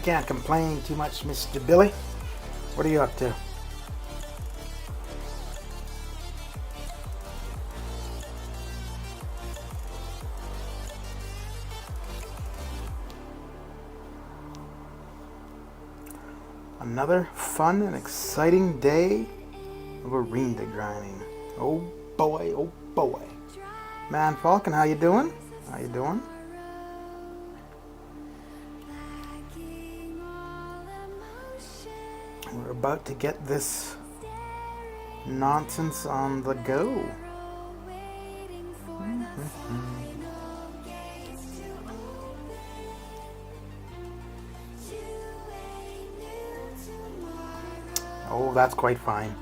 can't complain too much, Mr. Billy. What are you up to? Another fun and exciting day of arena grinding. Oh boy, oh boy. Man Falcon, how you doing? How you doing? We're about to get this nonsense on the go. Oh, that's quite fine.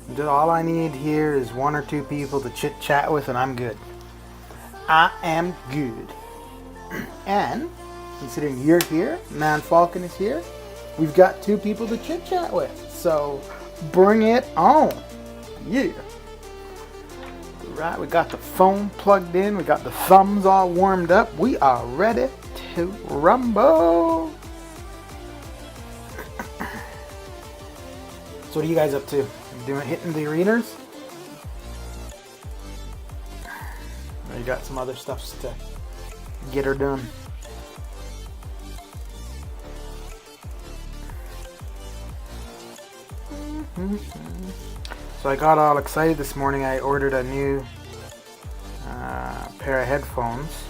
Just all I need here is one or two people to chit chat with, and I'm good. I am good. And considering you're here, Man Falcon is here, we've got two people to chit chat with. So bring it on. Yeah. Right, we got the phone plugged in, we got the thumbs all warmed up. We are ready to rumble. So what are you guys up to? Hitting the arenas? Or you got some other stuff to get her done? So I got all excited this morning. I ordered a new pair of headphones.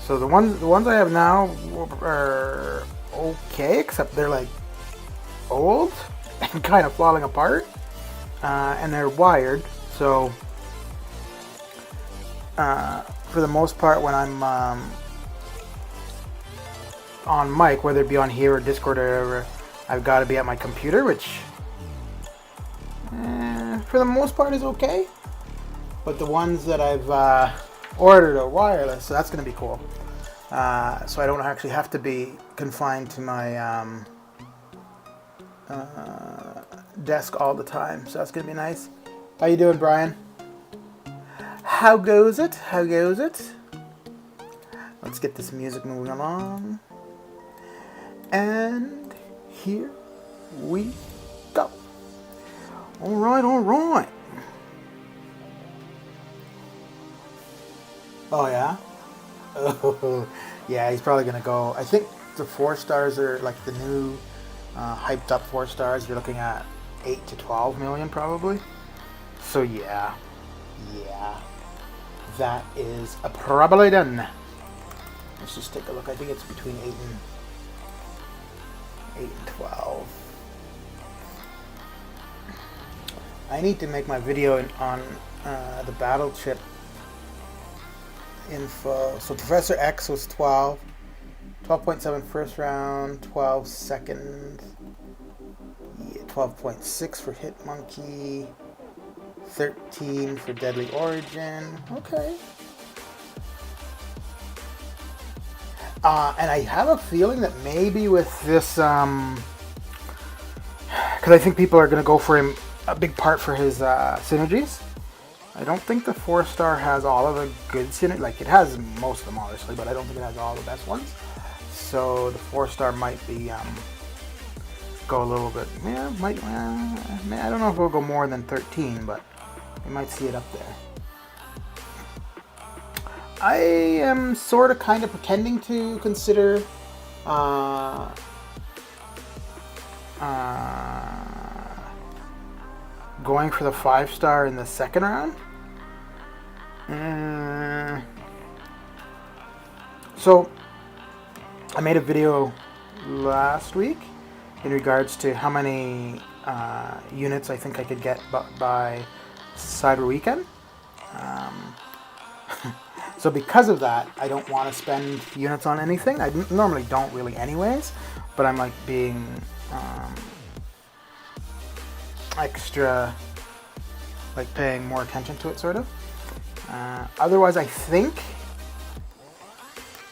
So the ones I have now are okay, except they're like old and kind of falling apart, and they're wired, so for the most part when I'm on mic, whether it be on here or Discord or whatever, I've got to be at my computer, which for the most part is okay, but the ones that I've ordered are wireless, so that's going to be cool. So I don't actually have to be confined to my desk all the time, so that's gonna be nice. How you doing, Brian? How goes it? How goes it? Let's get this music moving along. And here we go. All right, all right. Oh yeah? Oh yeah, he's probably gonna go. I think the 4 stars are like the new hyped up 4 stars. You're looking at 8 to 12 million probably. So yeah, that is probably done. Let's just take a look. I think it's between 8 and 12. I need to make my video on the battle chip info. So Professor X was 12. 12.7 first round, 12 second, 12.6 for Hit Monkey, 13 for Deadly Origin. Okay. And I have a feeling that maybe with this, because I think people are going to go for him a big part for his synergies. I don't think the 4 star has all of the good synergies. Like, it has most of them, obviously, but I don't think it has all the best ones. So the 4 star might be go a little bit. Yeah, might. I don't know if we'll go more than 13, but we might see it up there. I am sort of kind of pretending to consider going for the 5 star in the second round. So I made a video last week in regards to how many units I think I could get by Cyber Weekend. So because of that, I don't want to spend units on anything. I normally don't really anyways, but I'm like being extra, like paying more attention to it sort of. Otherwise, I think,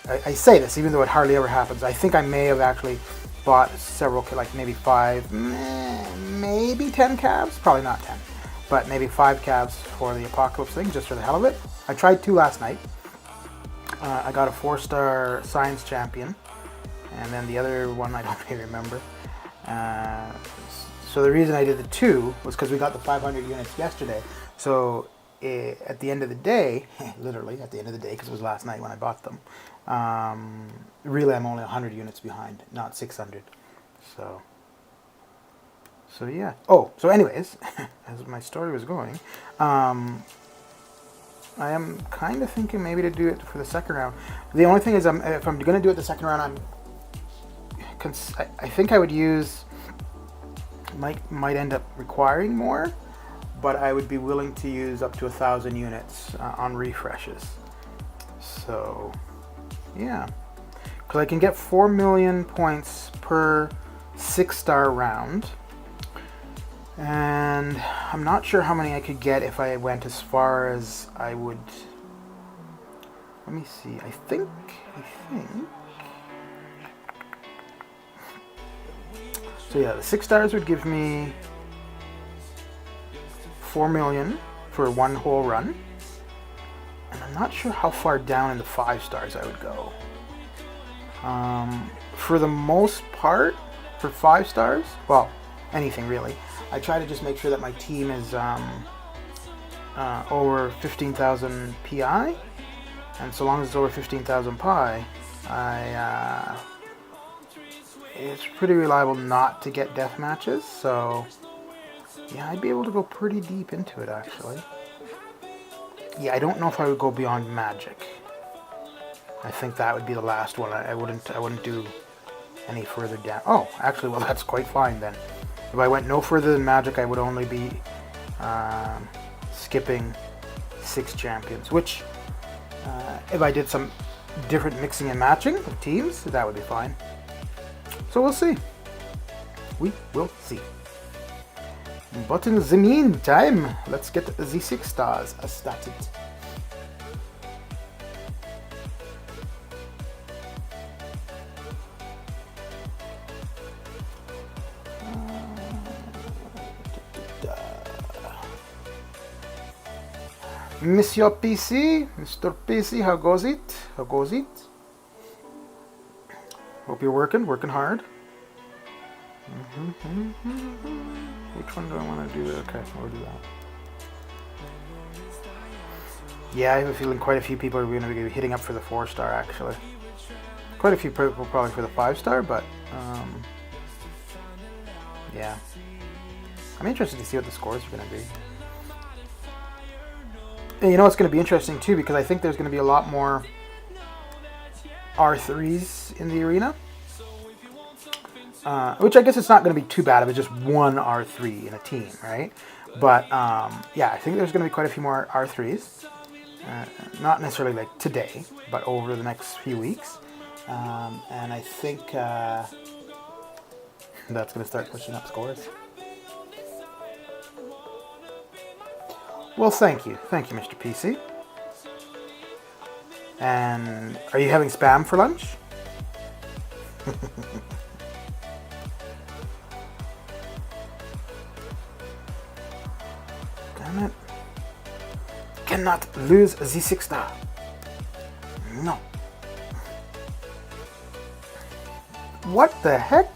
I say this even though it hardly ever happens, I think I may have actually bought several, like maybe 5, maybe 10 cabs, probably not 10, but maybe 5 cabs for the Apocalypse thing, just for the hell of it. I tried 2 last night. I got a 4 star Science Champion, and then the other one I don't really remember. So the reason I did the 2 was because we got the 500 units yesterday. So at the end of the day, literally at the end of the day, because it was last night when I bought them, really I'm only 100 units behind, not 600. So yeah. Oh, so anyways, as my story was going, I am kind of thinking maybe to do it for the second round. The only thing is, if I'm going to do it the second round, I think I would use, might end up requiring more, but I would be willing to use up to 1,000 units on refreshes. So yeah, because I can get 4 million points per 6-star round, and I'm not sure how many I could get if I went as far as I would. Let me see. I think so. Yeah, the 6 stars would give me 4 million for one whole run, and I'm not sure how far down in the 5 stars I would go. For the most part, for 5 stars, well, anything really, I try to just make sure that my team is over 15,000 PI, and so long as it's over 15,000 pi, it's pretty reliable not to get death matches. So yeah, I'd be able to go pretty deep into it actually. Yeah, I don't know if I would go beyond magic. I think that would be the last one. I wouldn't do any further down. Oh, actually, well, that's quite fine then. If I went no further than magic, I would only be skipping 6 champions, which if I did some different mixing and matching of teams, that would be fine. So we'll see. We will see. But in the meantime, let's get the 6 stars started. Monsieur PC, Mr. PC, how goes it? How goes it? Hope you're working hard. Which one do I want to do? Okay, we'll do that. Yeah, I have a feeling quite a few people are going to be hitting up for the 4-star actually. Quite a few people probably for the 5-star, but yeah. I'm interested to see what the scores are going to be. And you know it's going to be interesting too, because I think there's going to be a lot more R3s in the arena. Which I guess it's not going to be too bad if it's just one R3 in a team, right? But yeah, I think there's going to be quite a few more R3s. Not necessarily like today, but over the next few weeks. And I think that's going to start pushing up scores. Well, thank you, Mr. PC. And are you having spam for lunch? Damn it! Cannot lose the 6-star. No. What the heck?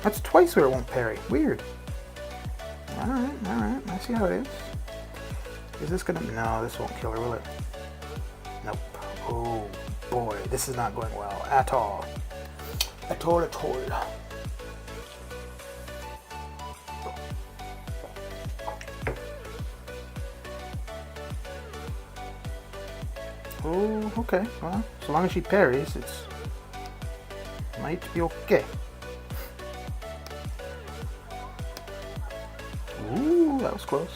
That's twice where it won't parry. Weird. Alright. I see how it is. Is this gonna... No, this won't kill her, will it? Nope. Oh, boy. This is not going well at all. At all. Oh, okay. Well, so long as she parries, it's... might be okay. Ooh, that was close.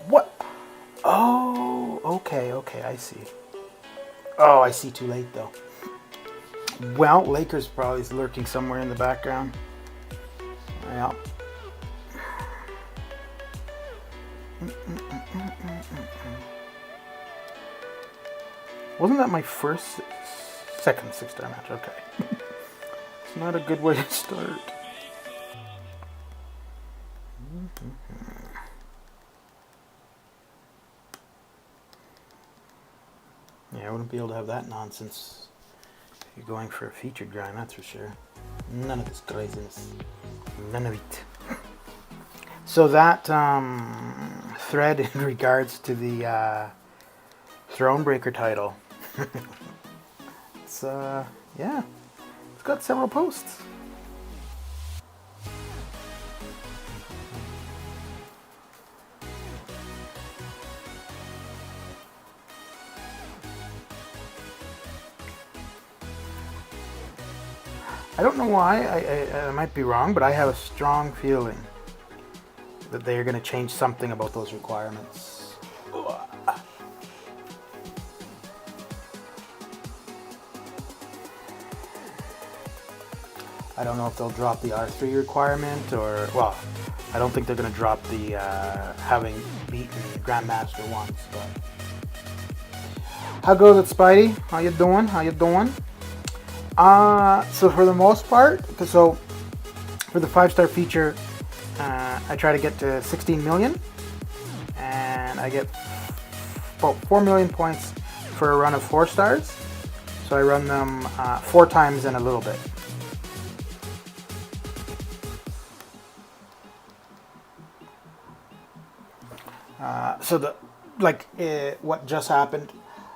What? Oh, okay, I see. Oh, I see too late though. Well, Lakers probably is lurking somewhere in the background. Yeah. Wasn't that my second 6-star match? Okay. It's not a good way to start. Yeah, I wouldn't be able to have that nonsense if you're going for a featured grind, that's for sure. None of this craziness. None of it. So that thread in regards to the Thronebreaker title. It's, yeah, it's got several posts. I don't know why, I might be wrong, but I have a strong feeling that they are going to change something about those requirements. I don't know if they'll drop the R3 requirement or, well, I don't think they're going to drop the having beaten Grandmaster once, but... How goes it, Spidey? How you doing? How you doing? So for the most part, so for the 5-star feature, I try to get to 16 million, and I get about 4 million points for a run of 4 stars. So I run them 4 times in a little bit. So the what just happened.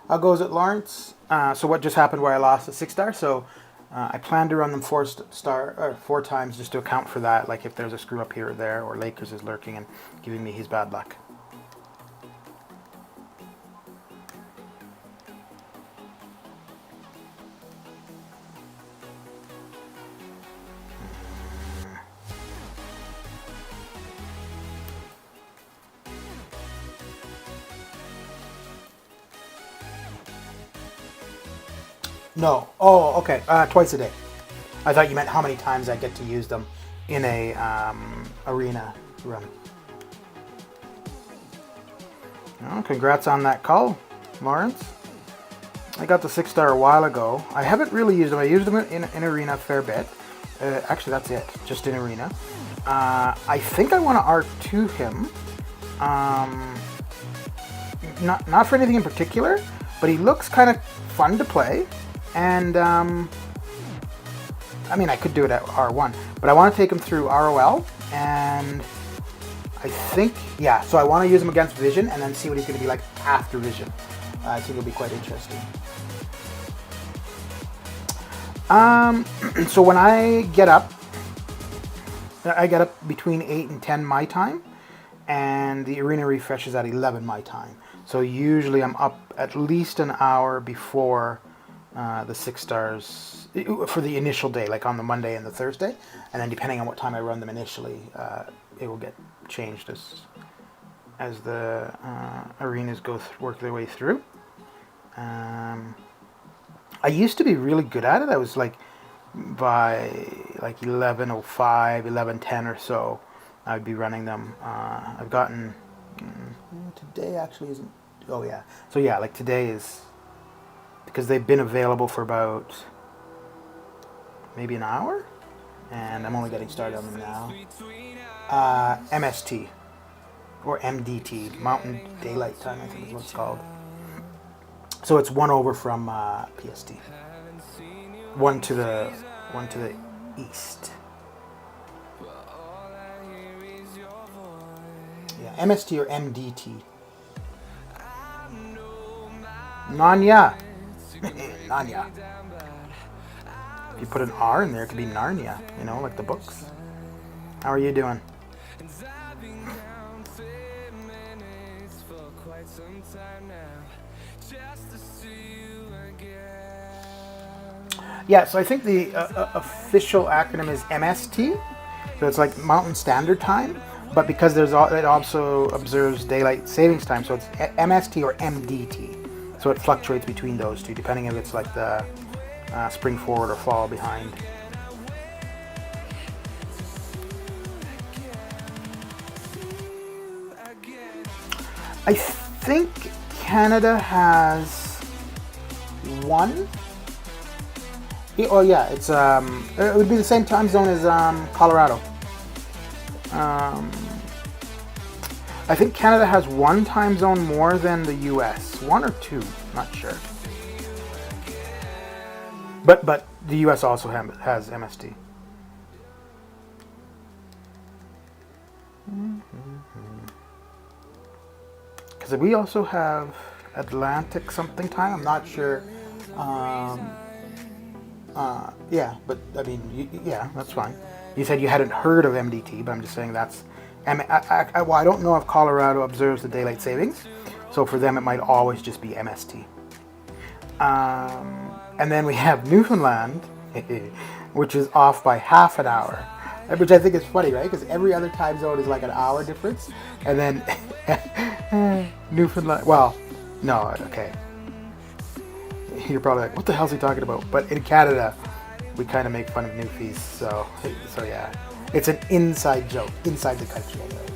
How goes it, Lawrence? So what just happened where I lost a 6-star? So I plan to run them 4 times just to account for that. Like if there's a screw up here or there, or Lakers is lurking and giving me his bad luck. No. Oh, okay. Twice a day. I thought you meant how many times I get to use them in a arena run. Oh, congrats on that call, Lawrence. I got the 6-star a while ago. I haven't really used them. I used them in arena a fair bit. Actually, that's it. Just in arena. I think I want to R2 him. Not for anything in particular, but he looks kind of fun to play. And, I mean, I could do it at R1, but I want to take him through ROL, and I think, yeah, so I want to use him against Vision, and then see what he's going to be like after Vision. I think it'll be quite interesting. So when I get up between 8 and 10 my time, and the arena refreshes at 11 my time. So usually I'm up at least an hour before the 6 stars for the initial day, like on the Monday and the Thursday, and then depending on what time I run them initially, it will get changed as the arenas work their way through. I used to be really good at it. I was like by like 11:05, 11:10 or so, I'd be running them. I've gotten today actually isn't. Oh yeah, so yeah, like today is. Because they've been available for about maybe an hour, and I'm only getting started on them now. MST, or MDT, Mountain Daylight Time, I think is what it's called. So it's 1 over from PST. One to the east. Yeah, MST or MDT. Nanya. Nanya. If you put an R in there, it could be Narnia, you know, like the books. How are you doing? Yeah, so I think the official acronym is MST. So it's like Mountain Standard Time, but because it also observes Daylight Savings Time, so it's MST or MDT. So it fluctuates between those two, depending if it's like the spring forward or fall behind. I think Canada has 1. Oh yeah, it's it would be the same time zone as Colorado. I think Canada has 1 time zone more than the US. 1 or 2, not sure. But the US also has MST. Because we also have Atlantic something time. I'm not sure. Yeah, but I mean, yeah, that's fine. You said you hadn't heard of MDT, but I'm just saying that's. Well, I don't know if Colorado observes the daylight savings, so for them it might always just be MST. And then we have Newfoundland, which is off by half an hour, which I think is funny, right? Because every other time zone is like an hour difference, and then Newfoundland. Well, no, okay. You're probably like, what the hell is he talking about? But in Canada, we kind of make fun of Newfies, so yeah. It's an inside joke, inside the country anyways.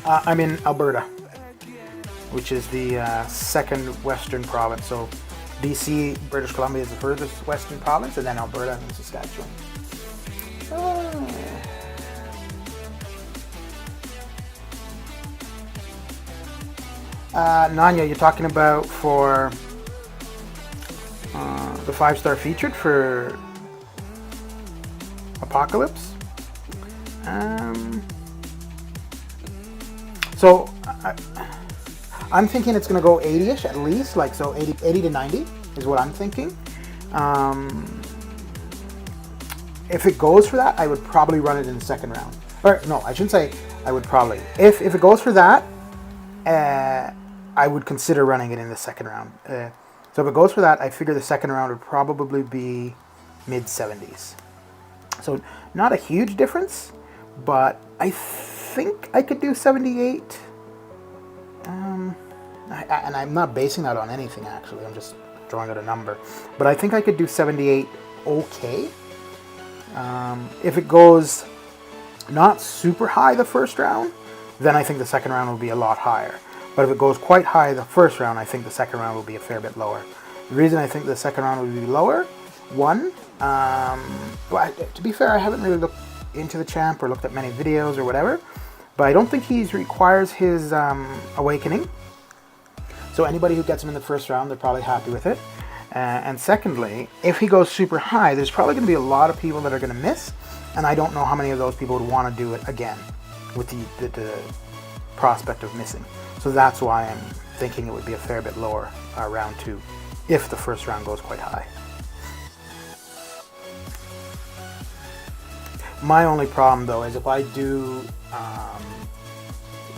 I'm in Alberta, which is the second western province. So BC, British Columbia is the furthest western province, and then Alberta and Saskatchewan. Nanya, you're talking about for the 5-star featured for Apocalypse. So I'm thinking it's going to go 80-ish at least, like so 80 to 90 is what I'm thinking. If it goes for that, I would probably run it in the second round. Or no, I shouldn't say I would probably. If it goes for that, I would consider running it in the second round. So if it goes for that, I figure the second round would probably be mid-70s. So not a huge difference, but I think I could do 78. And I'm not basing that on anything, actually. I'm just throwing out a number. But I think I could do 78 okay. If it goes not super high the first round, then I think the second round will be a lot higher. But if it goes quite high the first round, I think the second round will be a fair bit lower. The reason I think the second round will be lower, one, to be fair, I haven't really looked into the champ or looked at many videos or whatever, but I don't think he requires his awakening. So anybody who gets him in the first round, they're probably happy with it. And secondly, if he goes super high, there's probably going to be a lot of people that are going to miss, and I don't know how many of those people would want to do it again with the prospect of missing. So that's why I'm thinking it would be a fair bit lower round 2, if the first round goes quite high. My only problem though is if I do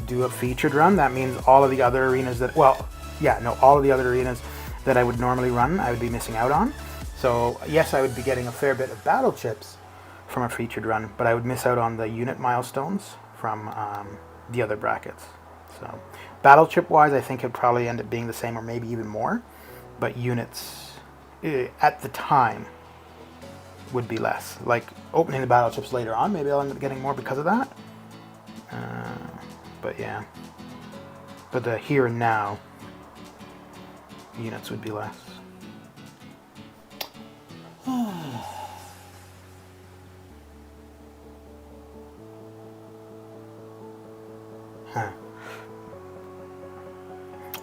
a featured run, that means all of the other arenas all of the other arenas that I would normally run, I would be missing out on. So yes, I would be getting a fair bit of battle chips from a featured run, but I would miss out on the unit milestones from the other brackets. So battle chip wise, I think it'd probably end up being the same or maybe even more, but units at the time would be less. Like opening the battle chips later on, maybe I'll end up getting more because of that. But yeah, but the here and now units would be less. Huh.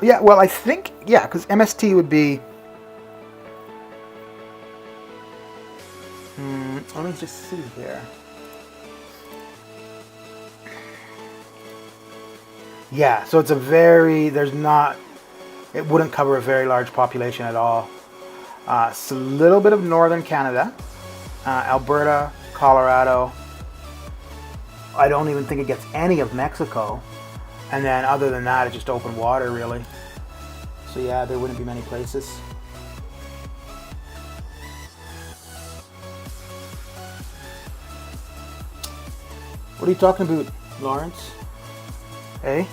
Yeah, well, I think, yeah, because MST would be... let me just see here. Yeah, so it's a very... It wouldn't cover a very large population at all. It's a little bit of northern Canada. Alberta, Colorado. I don't even think it gets any of Mexico. And then other than that, it's just open water, really. So yeah, there wouldn't be many places. What are you talking about, Lawrence? Hey?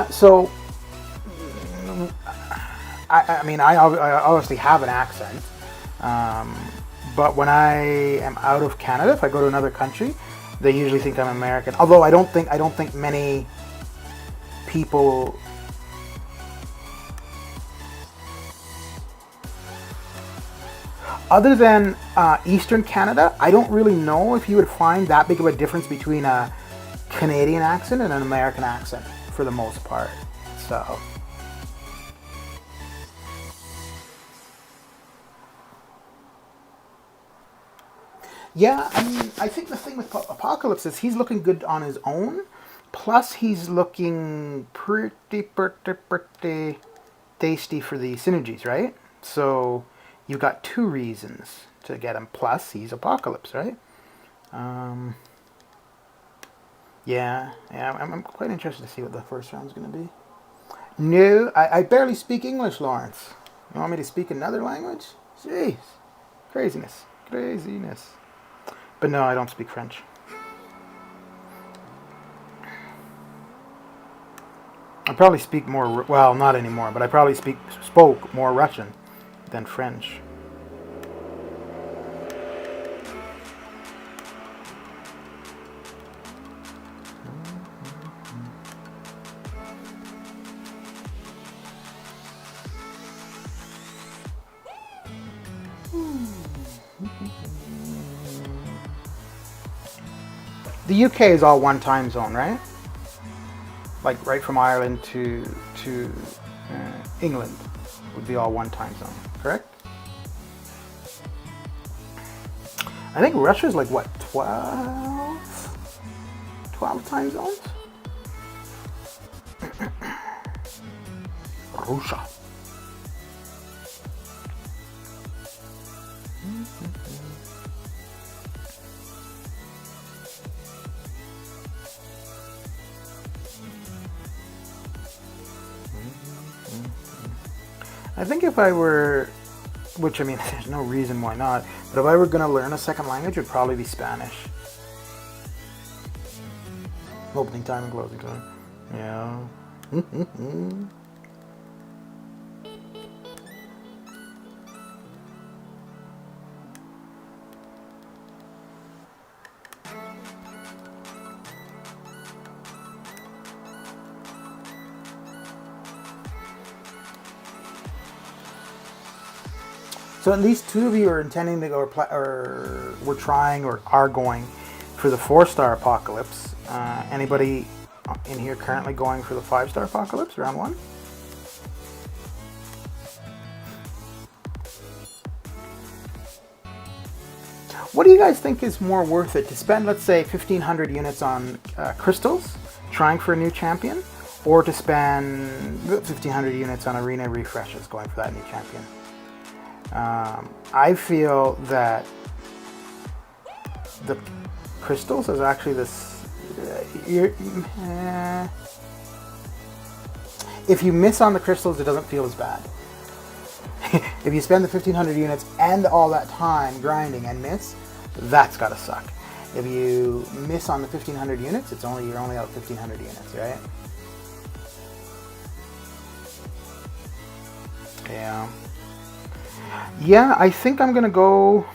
So, I mean, I obviously have an accent. But when I am out of Canada, if I go to another country, they usually think I'm American. Although I don't think many people other than Eastern Canada, I don't really know if you would find that big of a difference between a Canadian accent and an American accent for the most part. So Yeah, I mean, I think the thing with Apocalypse is he's looking good on his own. Plus, he's looking pretty tasty for the synergies, right? So you've got two reasons to get him. Plus, he's Apocalypse, right? Yeah, I'm quite interested to see what the first round's going to be. No, I barely speak English, Lawrence. You want me to speak another language? Jeez. Craziness. Craziness. But no, I don't speak French. I probably speak more, well, not anymore, but I probably spoke more Russian than French. The UK is all one time zone, right? Like right from Ireland to England would be all one time zone, correct? I think Russia's like what, 12 time zones? Russia. I think if I were, which I mean, there's no reason why not, but if I were going to learn a second language, it would probably be Spanish. Opening time and closing time. Yeah. So at least two of you are intending to go, or we're trying, or are going for the 4-star Apocalypse. Anybody in here currently going for the 5-star Apocalypse, round 1? What do you guys think is more worth it? To spend, let's say, 1,500 units on crystals, trying for a new champion, or to spend 1,500 units on arena refreshes, going for that new champion? I feel that the crystals is actually this. If you miss on the crystals, it doesn't feel as bad. If you spend the 1,500 units and all that time grinding and miss, that's gotta suck. If you miss on the 1,500 units, you're only out 1,500 units, right? Yeah. Yeah, I think I'm gonna go.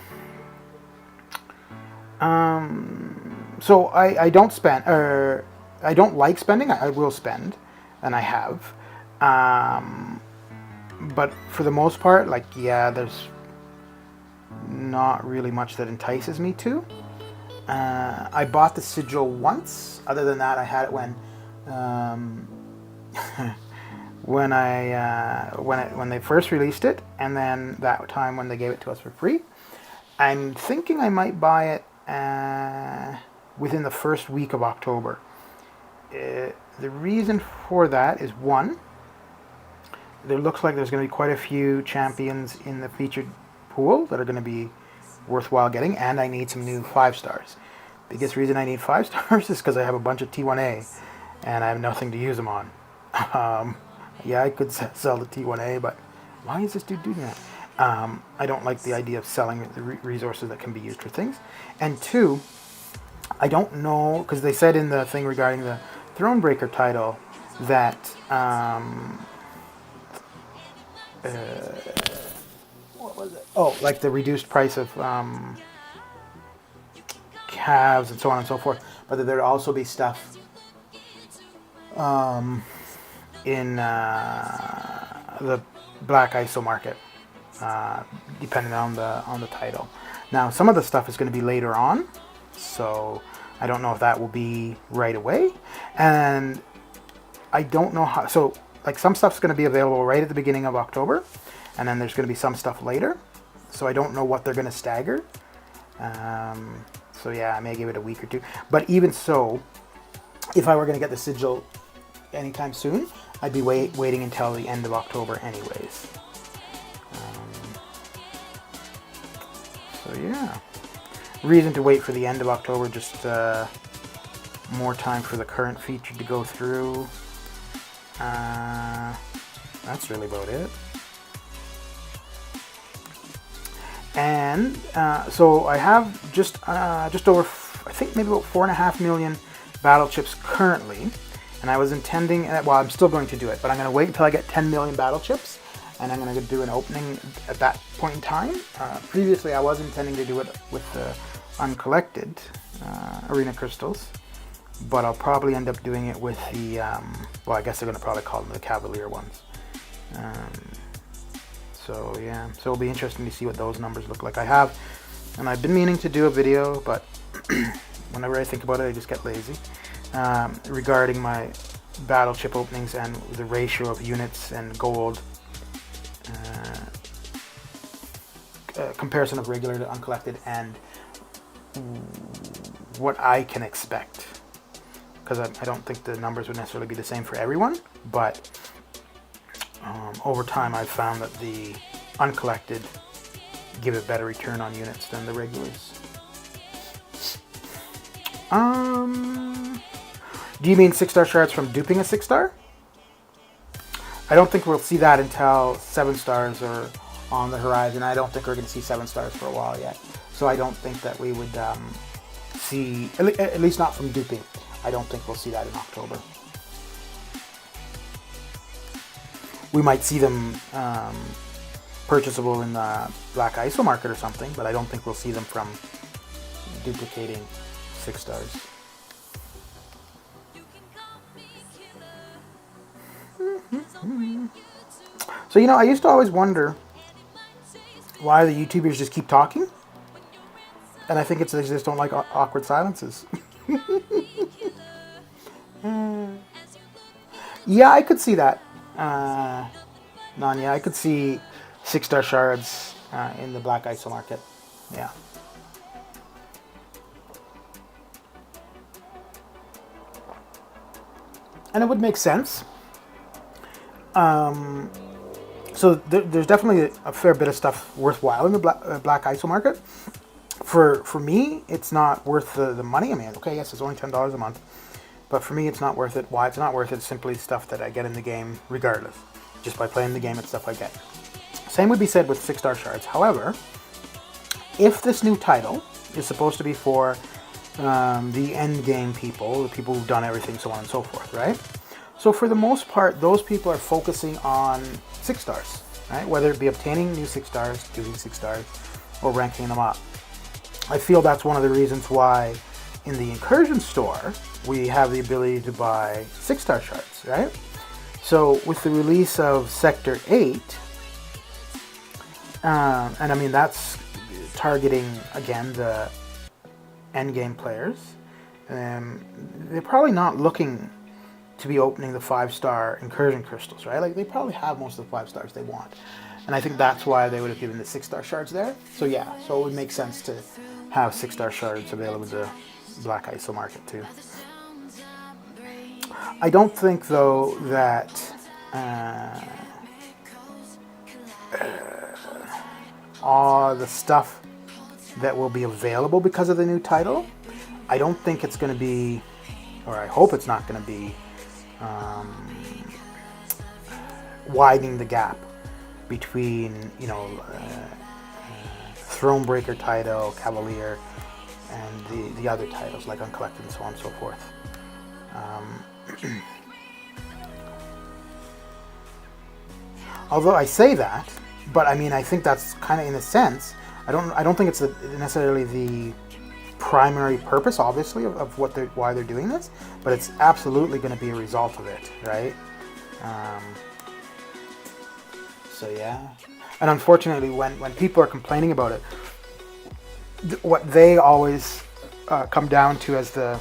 So I don't spend, or I don't like spending. I will spend, and I have. But for the most part, like, yeah, there's not really much that entices me to. I bought the sigil once. Other than that, I had it when when they first released it, and then that time when they gave it to us for free. I'm thinking I might buy it within the first week of October. The reason for that is, one, there looks like there's going to be quite a few champions in the featured pool that are going to be worthwhile getting, and I need some new 5-stars. Biggest reason I need 5 stars is because I have a bunch of T1A and I have nothing to use them on. Yeah, I could sell the T1A, but why is this dude doing that? I don't like the idea of selling the resources that can be used for things. And two, I don't know, because they said in the thing regarding the Thronebreaker title that what was it? Oh, like the reduced price of calves and so on and so forth, but that there'd also be stuff in the Black ISO market, depending on the title. Now, some of the stuff is going to be later on, so I don't know if that will be right away, and I don't know how. So, like, some stuff's going to be available right at the beginning of October, and then there's going to be some stuff later. So I don't know what they're going to stagger. So yeah, I may give it a week or two. But even so, if I were going to get the sigil anytime soon, I'd be waiting until the end of October anyways. So yeah, reason to wait for the end of October, just more time for the current feature to go through. That's really about it. And so I have just over, I think maybe about 4.5 million battle chips currently, and I was intending, well, I'm still going to do it, but I'm going to wait until I get 10 million battle chips, and I'm going to do an opening at that point in time. Previously, I was intending to do it with the uncollected arena crystals, but I'll probably end up doing it with the, well, I guess they're going to probably call them the Cavalier ones. So yeah, so it'll be interesting to see what those numbers look like. And I've been meaning to do a video, but whenever I think about it, I just get lazy, regarding my battle chip openings and the ratio of units and gold, comparison of regular to uncollected, and what I can expect. Because I don't think the numbers would necessarily be the same for everyone, but over time I've found that the uncollected give a better return on units than the regulars. Do you mean 6-star shards from duping a 6-star? I don't think we'll see that until 7 stars are on the horizon. I don't think we're going to see 7 stars for a while yet. So I don't think that we would see, at least not from duping. I don't think we'll see that in October. We might see them purchasable in the Black ISO market or something, but I don't think we'll see them from duplicating 6 stars. So, I used to always wonder why the YouTubers just keep talking. And I think it's they just don't like awkward silences. Yeah, I could see that. Nanya, I could see 6-star shards in the Black ISO market. Yeah. And it would make sense. So there's definitely a fair bit of stuff worthwhile in the Black ISO market. For me, it's not worth the money. I mean, okay, yes, it's only $10 a month. But for me, it's not worth it. Why it's not worth it? Simply stuff that I get in the game regardless. Just by playing the game, it's stuff I get. Same would be said with 6-star shards. However, if this new title is supposed to be for the end game people, the people who've done everything, so on and so forth, right? So for the most part, those people are focusing on 6 stars, right? Whether it be obtaining new 6 stars, doing 6 stars, or ranking them up. I feel that's one of the reasons why in the Incursion store, we have the ability to buy 6-star shards, right? So with the release of Sector 8, and I mean that's targeting, again, the endgame players, they're probably not looking to be opening the 5-star Incursion crystals, right? Like, they probably have most of the 5 stars they want. And I think that's why they would have given the 6-star shards there. So yeah, so it would make sense to have 6-star shards available in the Black ISO market too. I don't think, though, that all the stuff that will be available because of the new title, I don't think it's going to be, or I hope it's not going to be, widening the gap between, Thronebreaker title, Cavalier, and the other titles like Uncollected and so on and so forth. Although I say that, but I mean, I think that's kind of in a sense. I don't think it's necessarily the primary purpose, obviously, of why they're doing this, but it's absolutely going to be a result of it, right? So yeah, and unfortunately, when people are complaining about it, what they always come down to as the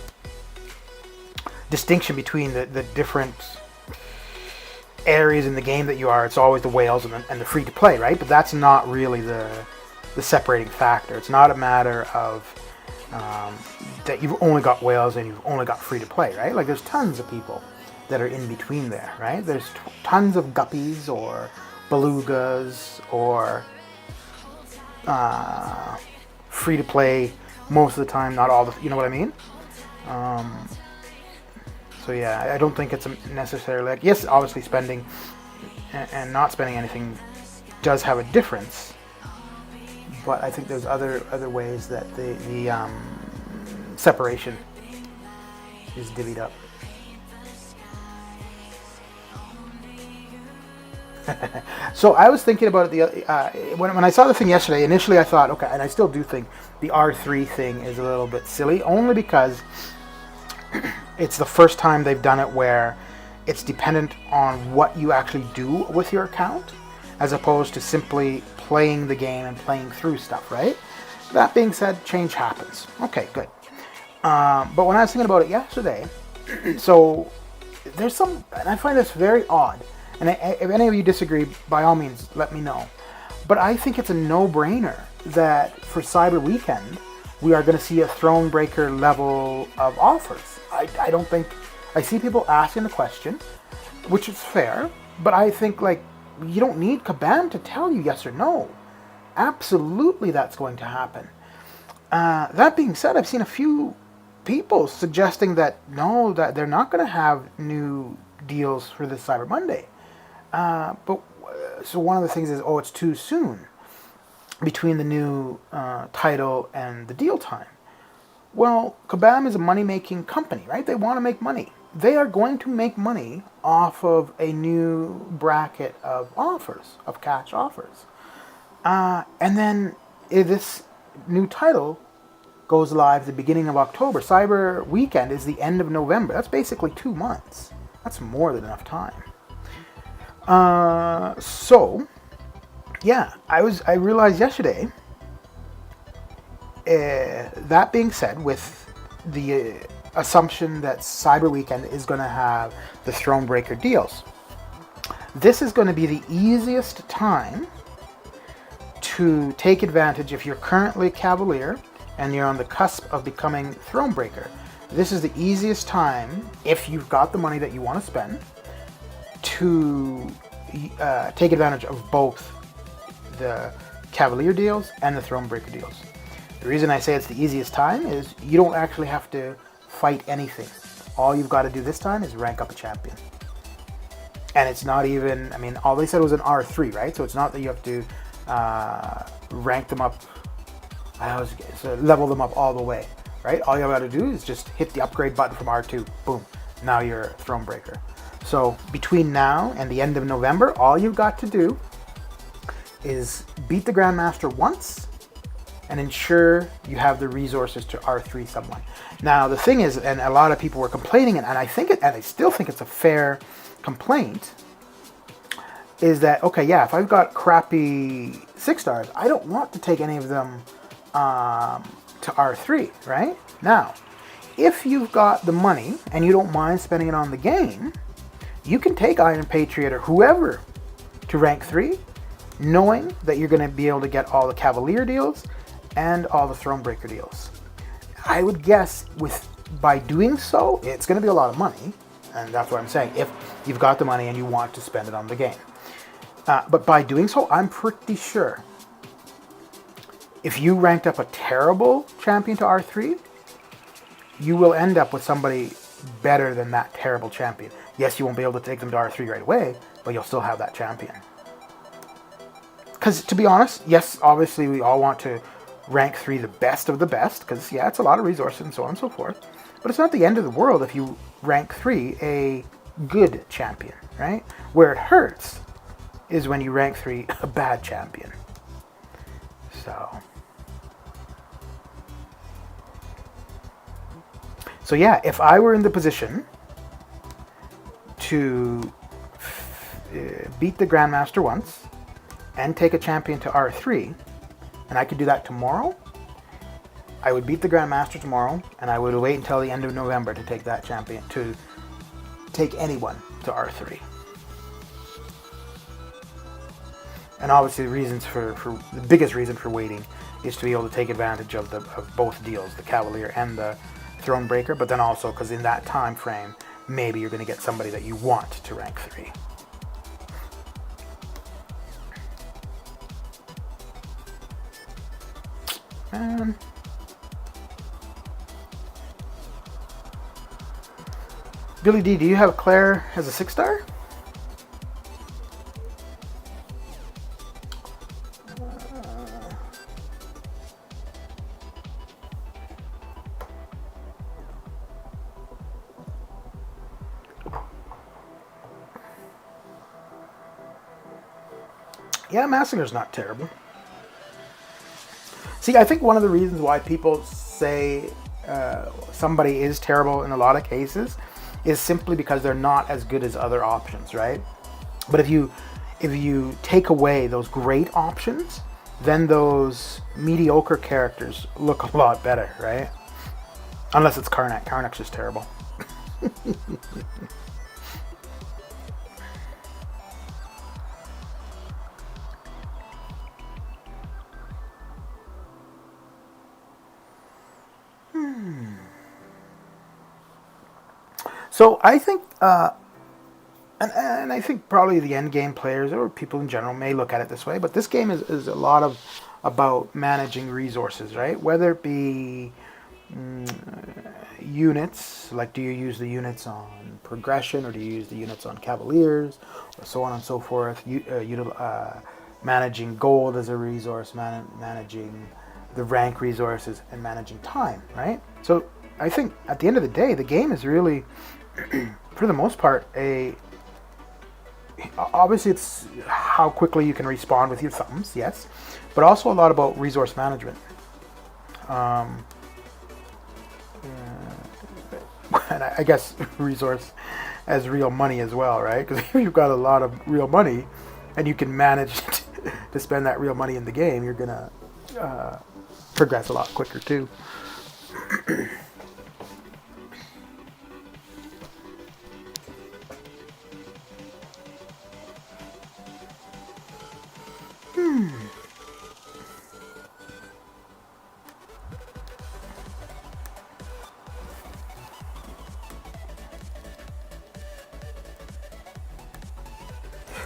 distinction between the different areas in the game that you are, it's always the whales and the free to play, right? But that's not really the the separating factor. It's not a matter of that you've only got whales and you've only got free to play, right? Like there's tons of people that are in between there, right? There's tons of guppies or belugas or free to play most of the time, not all the, you know what I mean? So yeah, I don't think it's necessarily like, yes, obviously spending and not spending anything does have a difference, but I think there's other ways that the separation is divvied up. So I was thinking about it when I saw the thing yesterday. Initially I thought, okay, and I still do think the R3 thing is a little bit silly, only because it's the first time they've done it where it's dependent on what you actually do with your account, as opposed to simply playing the game and playing through stuff, right? That being said, change happens. Okay, good. But when I was thinking about it yesterday, so there's some, and I find this very odd, and if any of you disagree, by all means, let me know. But I think it's a no-brainer that for Cyber Weekend, we are going to see a Thronebreaker level of offers. I don't think, I see people asking the question, which is fair, but I think like, you don't need Kabam to tell you yes or no. Absolutely that's going to happen. That being said, I've seen a few people suggesting that no, that they're not going to have new deals for this Cyber Monday. So one of the things is, oh, it's too soon between the new title and the deal time. Well, Kabam is a money-making company, right? They want to make money. They are going to make money off of a new bracket of offers, of cash offers. And then if this new title goes live at the beginning of October. Cyber Weekend is the end of November. That's basically 2 months. That's more than enough time. So, yeah, I realized yesterday, that being said, with the assumption that Cyber Weekend is going to have the Thronebreaker deals, this is going to be the easiest time to take advantage if you're currently Cavalier and you're on the cusp of becoming Thronebreaker. This is the easiest time, if you've got the money that you want to spend, to take advantage of both the Cavalier deals and the Thronebreaker deals. The reason I say it's the easiest time is you don't actually have to fight anything. All you've got to do this time is rank up a champion. And it's not even, I mean, all they said was an R3, right? So it's not that you have to rank them up, level them up all the way, right? All you got to do is just hit the upgrade button from R2. Boom. Now you're a Thronebreaker. So between now and the end of November, all you've got to do is beat the Grandmaster once and ensure you have the resources to R3 someone. Now the thing is, and a lot of people were complaining, and I think it, and I still think it's a fair complaint, is that, okay, yeah, if I've got crappy 6 stars, I don't want to take any of them to R3, right? Now, if you've got the money and you don't mind spending it on the game, you can take Iron Patriot or whoever to rank 3, knowing that you're going to be able to get all the Cavalier deals and all the Thronebreaker deals. I would guess by doing so, it's going to be a lot of money, and that's what I'm saying, if you've got the money and you want to spend it on the game. But by doing so, I'm pretty sure if you ranked up a terrible champion to R3, you will end up with somebody better than that terrible champion. Yes, you won't be able to take them to R3 right away, but you'll still have that champion. Because to be honest, yes, obviously we all want to rank 3 the best of the best, because yeah, it's a lot of resources and so on and so forth. But it's not the end of the world if you rank 3 a good champion, right? Where it hurts is when you rank 3 a bad champion. So yeah, if I were in the position to beat the Grandmaster once and take a champion to R3, and I could do that tomorrow, I would beat the Grandmaster tomorrow, and I would wait until the end of November to take that champion, to take anyone to R3. And obviously the biggest reason for waiting is to be able to take advantage of both deals, the Cavalier and the Thronebreaker, but then also because in that time frame, maybe you're going to get somebody that you want to rank 3. Billy D, do you have Claire as a 6-star? Yeah, Massacre's not terrible. See, I think one of the reasons why people say somebody is terrible in a lot of cases is simply because they're not as good as other options, right? But if you take away those great options, then those mediocre characters look a lot better, right? Unless it's Karnak. Karnak's just terrible. So I think, and I think probably the end game players or people in general may look at it this way, but this game is a lot about managing resources, right? Whether it be units, like do you use the units on progression or do you use the units on Cavaliers, or so on and so forth. Managing gold as a resource, managing the rank resources, and managing time, right? So I think at the end of the day, the game is really, for the most part, obviously it's how quickly you can respond with your thumbs, yes, but also a lot about resource management. And I guess resource as real money as well, right? Because if you've got a lot of real money and you can manage to spend that real money in the game, you're gonna progress a lot quicker too.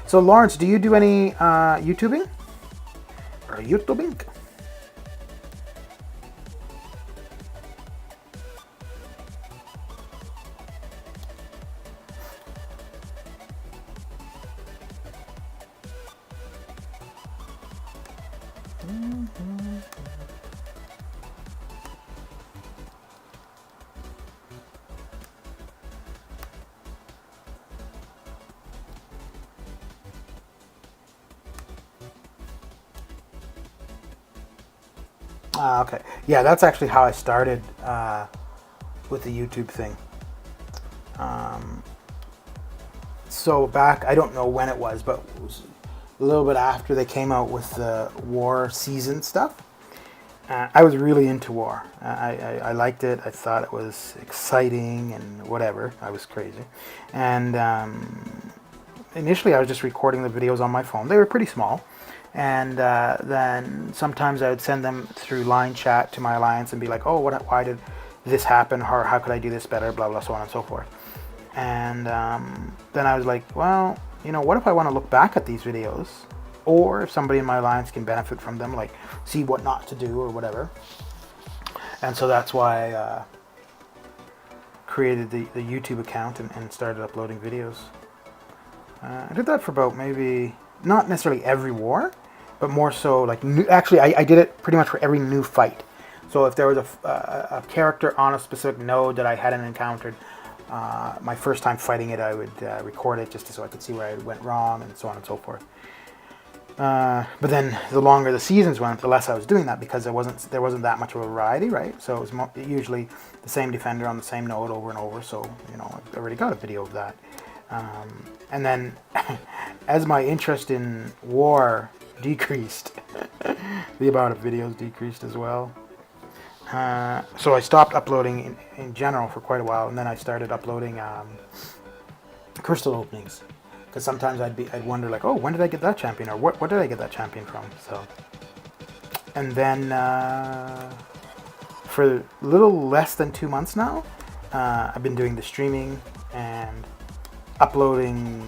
So Lawrence, do you do any YouTubing? Or YouTubing? Okay. Yeah, that's actually how I started with the YouTube thing. So back, I don't know when it was, but it was a little bit after they came out with the war season stuff. I was really into war. I liked it. I thought it was exciting and whatever. I was crazy. And initially I was just recording the videos on my phone. They were pretty small. And then sometimes I would send them through line chat to my alliance and be like, oh, why did this happen? Or how could I do this better? Blah, blah, so on and so forth. And then I was like, well, you know, what if I want to look back at these videos? Or if somebody in my alliance can benefit from them, like see what not to do or whatever. And so that's why I created the YouTube account and started uploading videos. I did that for about maybe, not necessarily every war, but more so like, actually I did it pretty much for every new fight. So if there was a character on a specific node that I hadn't encountered, my first time fighting it, I would record it just so I could see where I went wrong and so on and so forth. But then the longer the seasons went, the less I was doing that because there wasn't that much of a variety, right? So it was usually the same defender on the same node over and over. So, you know, I've already got a video of that. And then as my interest in war decreased, the amount of videos decreased as well. So I stopped uploading in general for quite a while, and then I started uploading crystal openings. because sometimes I'd wonder like, oh, when did I get that champion, or what did I get that champion from? So, and then for a little less than 2 months now, I've been doing the streaming and uploading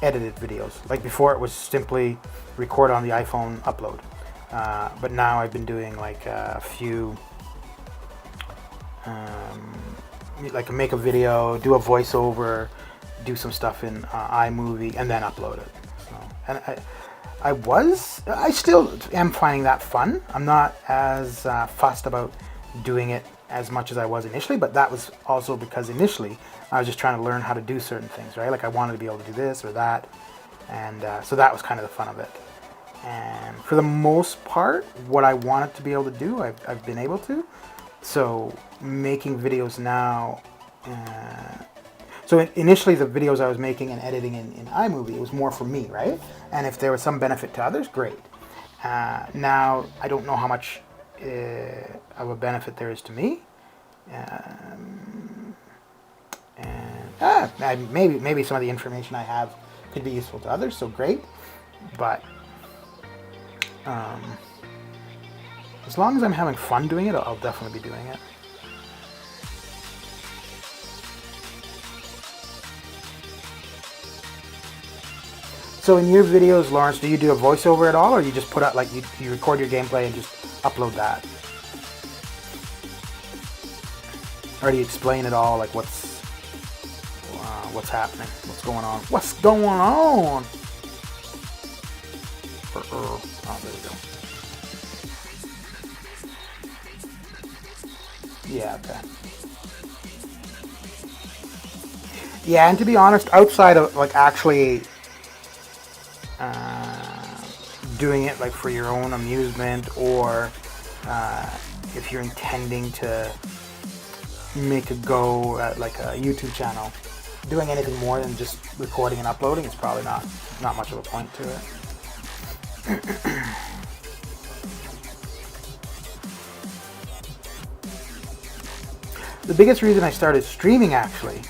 edited videos. Like before, it was simply record on the iPhone, upload. But now I've been doing like a few, like make a video, do a voiceover, do some stuff in iMovie, and then upload it. So, and I still am finding that fun. I'm not as fussed about doing it as much as I was initially, but that was also because initially I was just trying to learn how to do certain things, right? Like I wanted to be able to do this or that, and so that was kind of the fun of it. And for the most part, what I wanted to be able to do, I've been able to. So making videos now, so initially the videos I was making and editing in iMovie, it was more for me, right? And if there was some benefit to others, great. Now I don't know how much of a benefit there is to me. And maybe some of the information I have could be useful to others, so great. But as long as I'm having fun doing it, I'll definitely be doing it. So in your videos, Lawrence, do you do a voiceover at all, or you just put out, like, you record your gameplay and just upload that? Or do you explain it all, like what's happening, what's going on? What's going on? Oh, there we go. Yeah, okay. Yeah, and to be honest, outside of like actually doing it like for your own amusement, or if you're intending to make a go at like a YouTube channel, doing anything more than just recording and uploading is probably not much of a point to it. The biggest reason I started streaming, actually,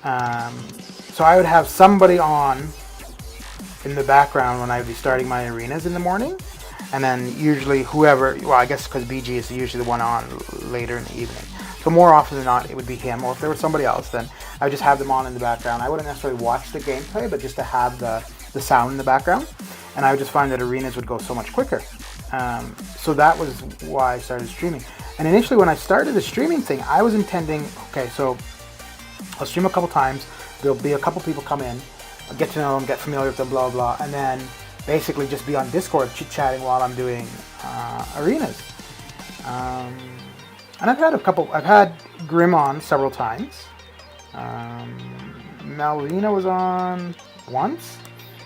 so I would have somebody on in the background when I would be starting my arenas in the morning, and then usually whoever, well, I guess because BG is usually the one on later in the evening, so more often than not it would be him, or if there was somebody else, then I would just have them on in the background. I wouldn't necessarily watch the gameplay, but just to have the sound in the background, and I would just find that arenas would go so much quicker. So that was why I started streaming. And initially when I started the streaming thing, I was intending, okay, so I'll stream a couple times, there'll be a couple people come in, I'll get to know them, get familiar with them, blah, blah, and then basically just be on Discord chit-chatting while I'm doing arenas. And I've had Grim on several times. Malvina was on once,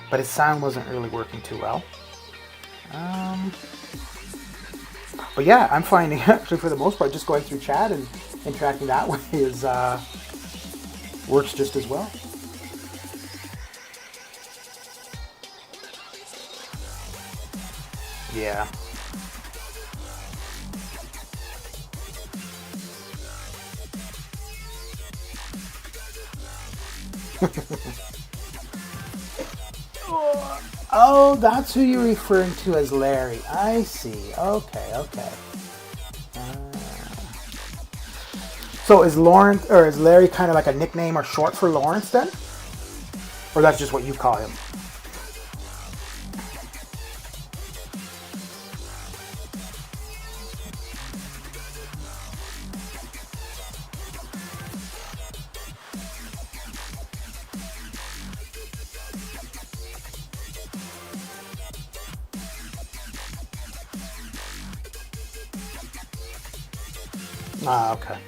but his sound wasn't really working too well. But yeah, I'm finding actually for the most part just going through chat and interacting that way is works just as well. Yeah. Oh, that's who you're referring to as Larry. I see. Okay. So is Larry kind of like a nickname or short for Lawrence then? Or that's just what you call him? Ah, okay.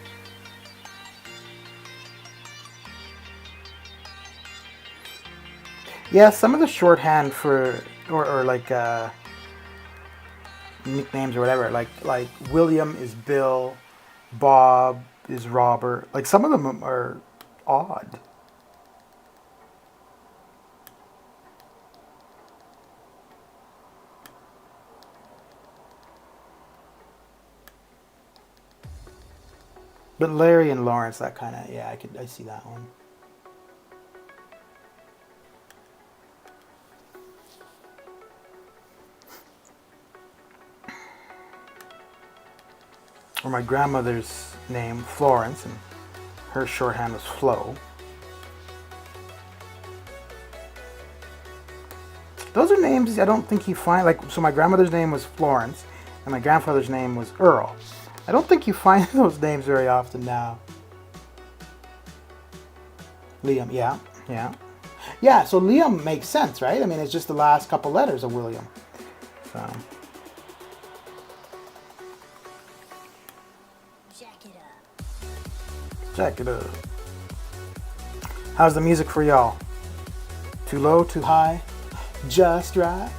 Yeah, some of the shorthand for or like nicknames or whatever, like William is Bill, Bob is Robert. Like some of them are odd. But Larry and Lawrence, that kind of, yeah, I see that one. or my grandmother's name, Florence, and her shorthand was Flo. Those are names I don't think you find, like, so my grandmother's name was Florence, and my grandfather's name was Earl. I don't think you find those names very often now. Liam, yeah, yeah. Yeah, so Liam makes sense, right? I mean, it's just the last couple letters of William. So. Jack it up. Jack it up. How's the music for y'all? Too low, too high? Just right?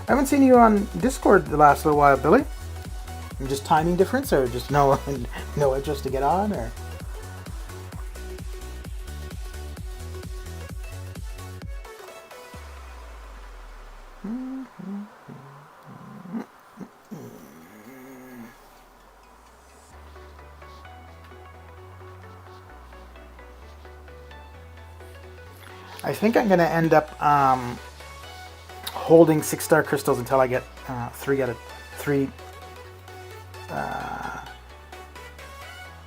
I haven't seen you on Discord the last little while, Billy. Just timing difference, or just no interest to get on, or? I think I'm gonna end up holding 6-star crystals until I get 3 out of 3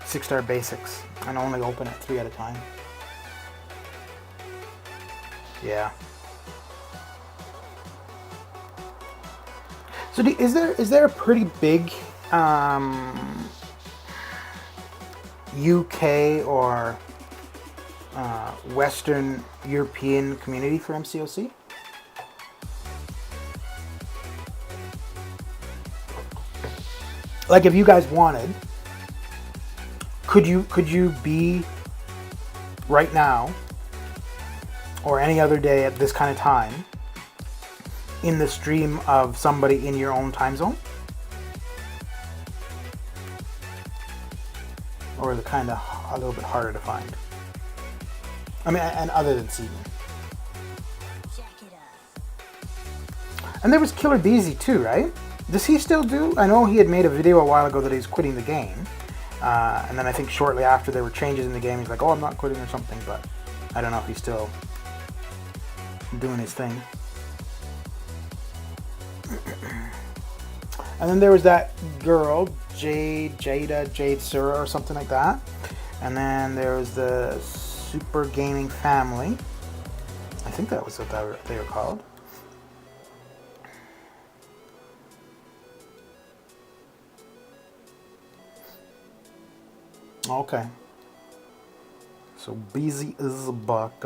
6-star basics, and only open at 3 at a time. Yeah. So is there a pretty big UK or Western European community for MCOC? Like, if you guys wanted, could you be right now or any other day at this kind of time in the stream of somebody in your own time zone? Or is it kind of a little bit harder to find? I mean, and other than Seaton. And there was Killer Beezy too, right? Does he still do? I know he had made a video a while ago that he's quitting the game. And then I think shortly after there were changes in the game, he's like, oh, I'm not quitting or something, but I don't know if he's still doing his thing. And then there was that girl, Jade Sura or something like that. And then there was the Super Gaming Family. I think that was what they were called. Okay. So Beezy is back.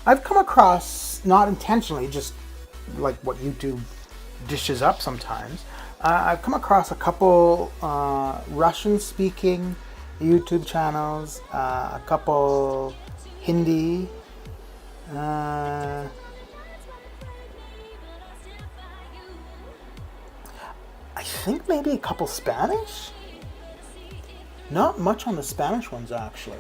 I've come across, not intentionally, just like what YouTube dishes up sometimes, I've come across a couple Russian-speaking YouTube channels, a couple Hindi, I think maybe a couple Spanish? Not much on the Spanish ones, actually.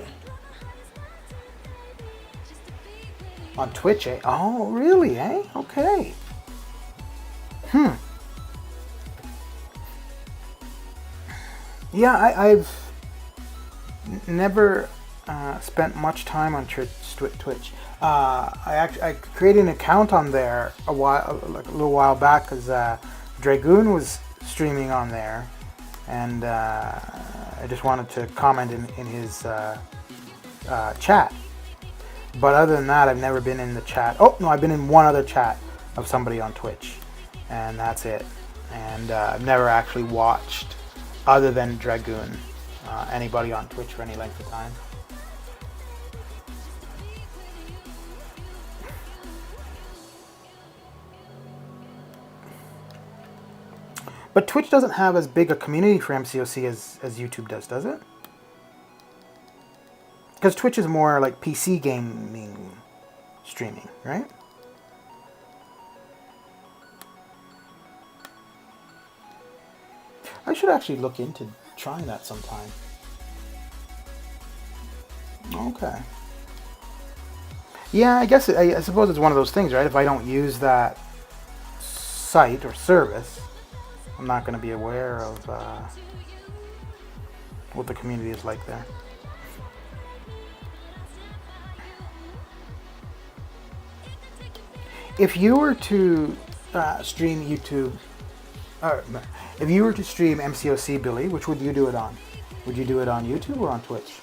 On Twitch, eh? Oh, really, eh? Okay. Yeah, I've never spent much time on Twitch. I created an account on there a little while back because Dragoon was streaming on there, and I just wanted to comment in his chat. But other than that, I've never been in the chat. Oh, no, I've been in one other chat of somebody on Twitch, and that's it. And I've never actually watched, other than Dragoon, anybody on Twitch for any length of time. But Twitch doesn't have as big a community for MCOC as YouTube does it? Because Twitch is more like PC gaming streaming, right? I should actually look into trying that sometime. Okay. Yeah, I guess I suppose it's one of those things, right? If I don't use that site or service, I'm not going to be aware of what the community is like there. If you were to stream YouTube, or if you were to stream MCOC, Billy, which would you do it on? Would you do it on YouTube or on Twitch?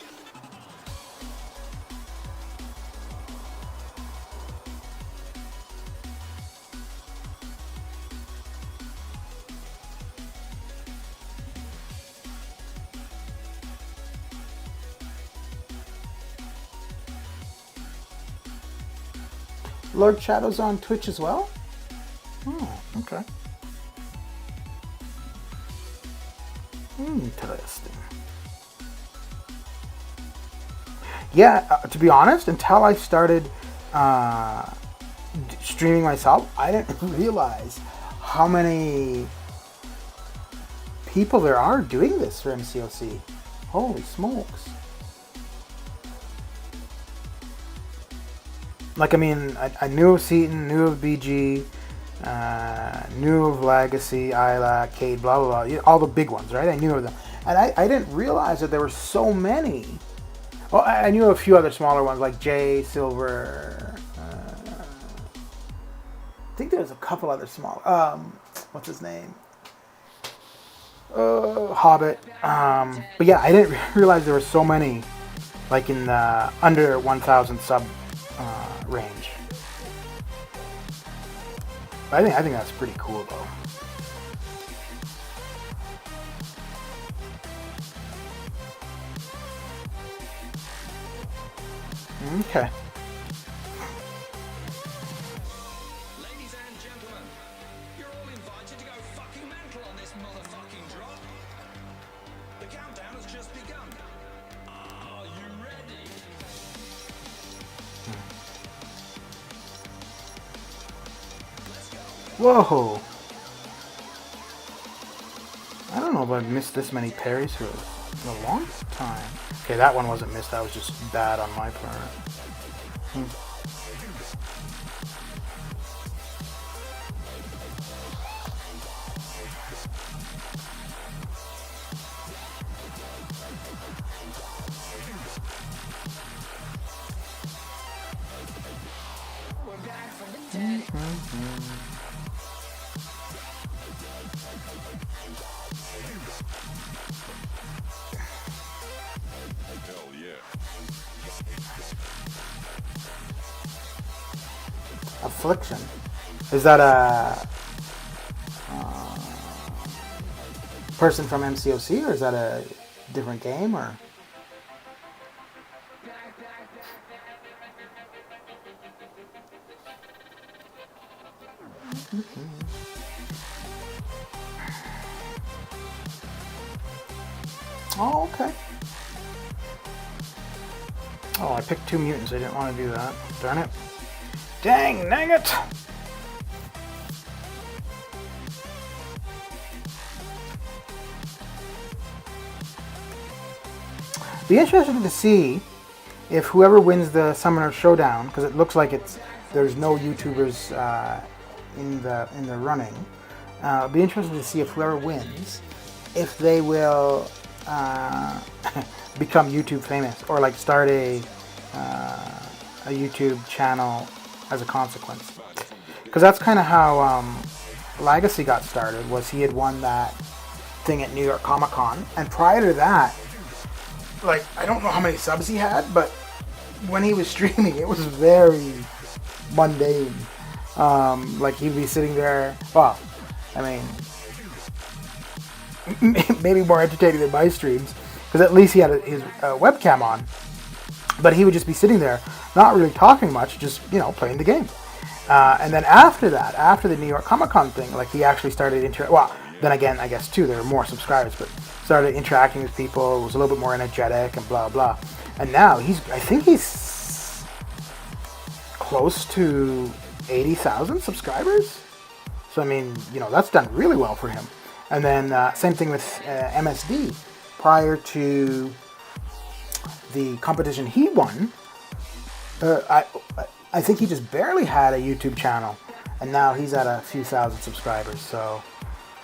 Lord Shadow's on Twitch as well? Oh, okay. Interesting. Yeah, to be honest, until I started streaming myself, I didn't realize how many people there are doing this for MCOC. Holy smokes. Like, I mean, I knew of Seaton, knew of BG, knew of Legacy, Isla, Cade, blah, blah, blah. All the big ones, right? I knew of them. And I didn't realize that there were so many. Well, I knew a few other smaller ones, like Jay, Silver. I think there was a couple other small. What's his name? Hobbit. But yeah, I didn't realize there were so many, like in the under 1,000 sub range. I think that's pretty cool though. Okay. Ladies and gentlemen, you're all invited to go fucking mental on this motherfucking drop. The countdown has just begun. Are you ready? Whoa! I don't know if I've missed this many parries for a long time. Okay, that one wasn't missed. That was just bad on my part. We're back from the dead. Hell yeah. Affliction. Is that a person from MCOC, or is that a different game, or? Oh, okay. Oh, I picked 2 mutants. I didn't want to do that. Darn it. Dang it! Be interesting to see if whoever wins the Summoner Showdown, because it looks like there's no YouTubers in the running. Be interesting to see if whoever wins, if they will become YouTube famous or like start a YouTube channel as a consequence. Because that's kind of how Legacy got started. Was he had won that thing at New York Comic Con, and prior to that, like, I don't know how many subs he had, but when he was streaming, it was very mundane. Like, he'd be sitting there, well, I mean, maybe more entertaining than my streams, because at least he had his webcam on, but he would just be sitting there, not really talking much, just, you know, playing the game. And then after that, after the New York Comic Con thing, like, he actually started well, then again, I guess, too, there were more subscribers, but started interacting with people, was a little bit more energetic and blah, blah. And now I think he's close to 80,000 subscribers. So, I mean, you know, that's done really well for him. And then same thing with MSD. Prior to the competition he won, I think he just barely had a YouTube channel. And now he's at a few thousand subscribers. So,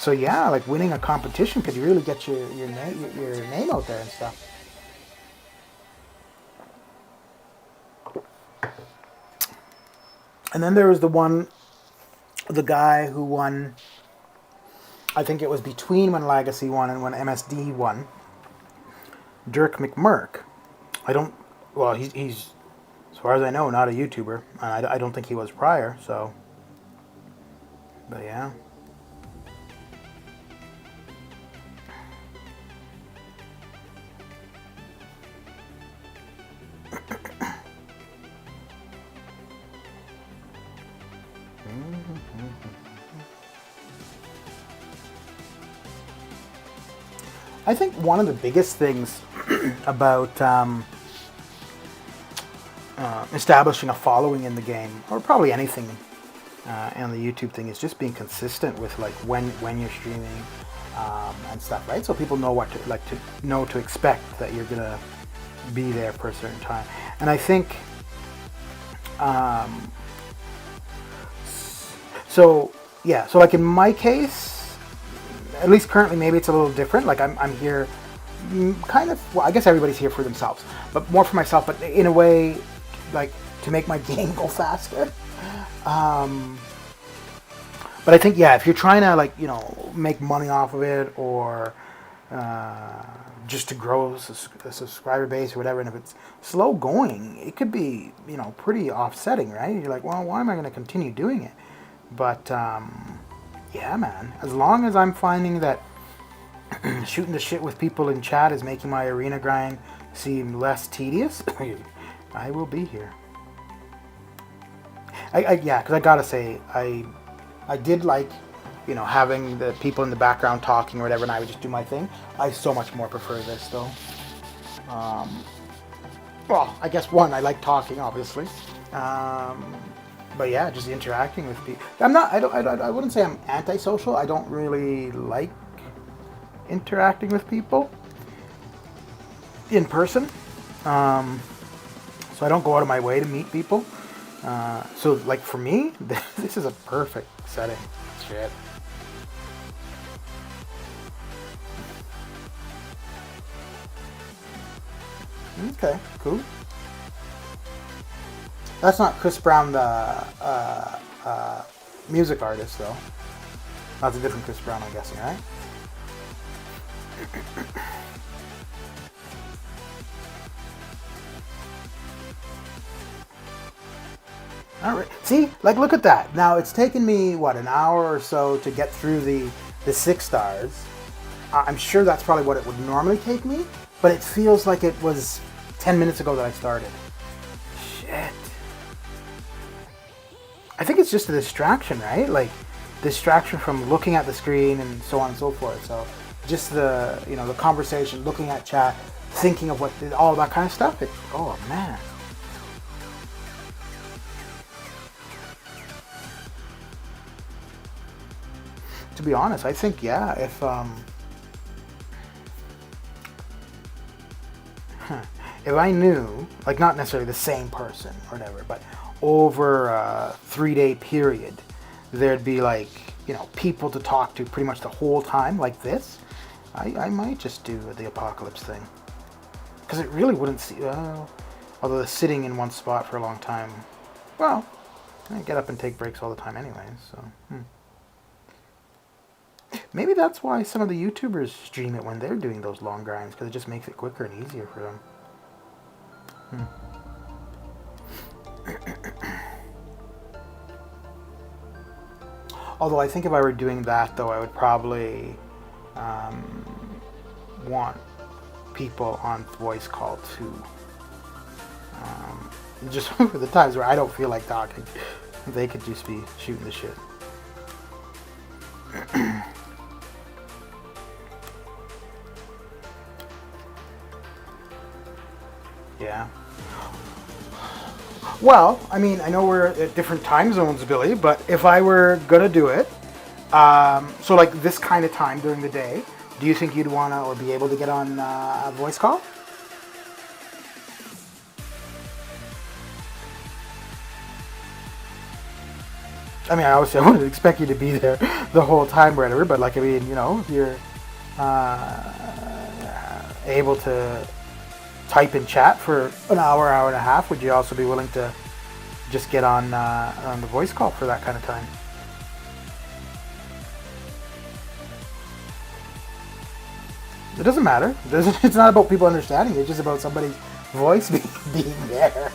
So yeah, like winning a competition could really get your name out there and stuff. And then there was the guy who won. I think it was between when Legacy won and when MSD won. Dirk McMurk. I don't. Well, he's as far as I know, not a YouTuber. I don't think he was prior. So, but yeah. I think one of the biggest things about establishing a following in the game, or probably anything on the YouTube thing, is just being consistent with like when you're streaming and stuff, right? So people know what to expect, that you're gonna be there for a certain time. And I think so like in my case, at least currently, maybe it's a little different. Like I'm here kind of, well, I guess everybody's here for themselves, but more for myself, but in a way, like to make my game go faster. But I think, yeah, if you're trying to like, make money off of it, or just to grow a subscriber base or whatever, and if it's slow going, it could be, pretty offsetting, right? You're like, well, why am I going to continue doing it? But yeah, man, as long as I'm finding that shooting the shit with people in chat is making my arena grind seem less tedious, I will be here. Yeah, because I gotta say, I did like, having the people in the background talking or whatever, and I would just do my thing. I so much more prefer this, though. Well, I guess I like talking, obviously. But yeah, just interacting with people. I wouldn't say I'm antisocial. I don't really like interacting with people in person. So I don't go out of my way to meet people. So like for me, this is a perfect setting. Shit. Okay, cool. That's not Chris Brown, the music artist, though. That's a different Chris Brown, I'm guessing, right? All right. See, like, look at that. Now it's taken me an hour or so to get through the 6 stars. I'm sure that's probably what it would normally take me, but it feels like it was 10 minutes ago that I started. Shit. I think it's just a distraction, right? Like, distraction from looking at the screen and so on and so forth. So just the, the conversation, looking at chat, thinking of all that kind of stuff. Oh man. To be honest, I think, yeah, if I knew, like, not necessarily the same person or whatever, but over a 3-day period, there'd be like, people to talk to pretty much the whole time like this, I might just do the apocalypse thing. Because it really wouldn't see, although the sitting in one spot for a long time, well, I get up and take breaks all the time anyway, so. Maybe that's why some of the YouTubers stream it when they're doing those long grinds, because it just makes it quicker and easier for them. Although I think if I were doing that, though, I would probably want people on voice call too. Just for the times where I don't feel like talking, they could just be shooting the shit. Yeah. Well, I mean, I know we're at different time zones, Billy, but if I were gonna do it, so like this kind of time during the day, do you think you'd wanna or be able to get on a voice call? I mean, obviously, I wouldn't expect you to be there the whole time, or whatever. But like, I mean, if you're able to type in chat for an hour, hour and a half, would you also be willing to just get on the voice call for that kind of time? It doesn't matter. It's not about people understanding. It's just about somebody's voice being there.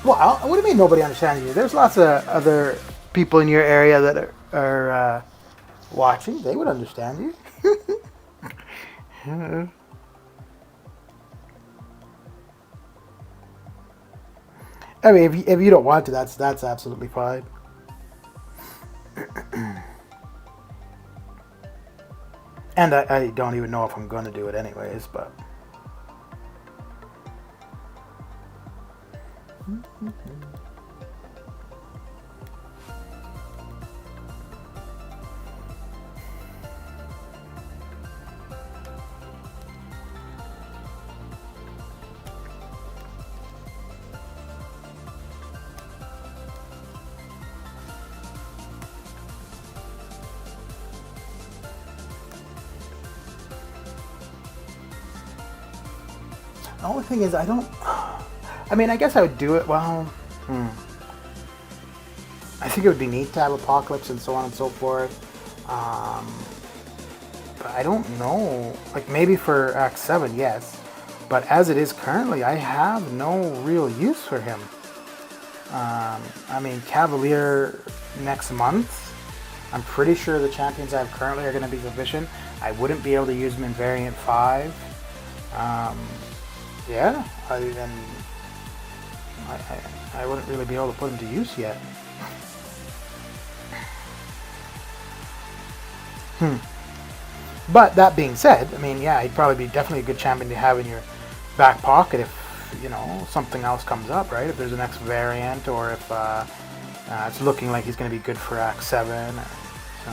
Well, what do you mean nobody understands you? There's lots of other people in your area that are watching. They would understand you. I mean, if you don't want to, that's absolutely fine. And I don't even know if I'm going to do it anyways, but... The only thing is, I mean, I guess I would do it. Well, I think it would be neat to have Apocalypse and so on and so forth. But I don't know. Like, maybe for Act 7, yes. But as it is currently, I have no real use for him. I mean, Cavalier next month. I'm pretty sure the champions I have currently are going to be sufficient. I wouldn't be able to use him in Variant 5. Yeah, I wouldn't really be able to put him to use yet. But that being said, I mean, yeah, he'd probably be definitely a good champion to have in your back pocket if, something else comes up, right? If there's a next variant, or if it's looking like he's going to be good for Act 7. So.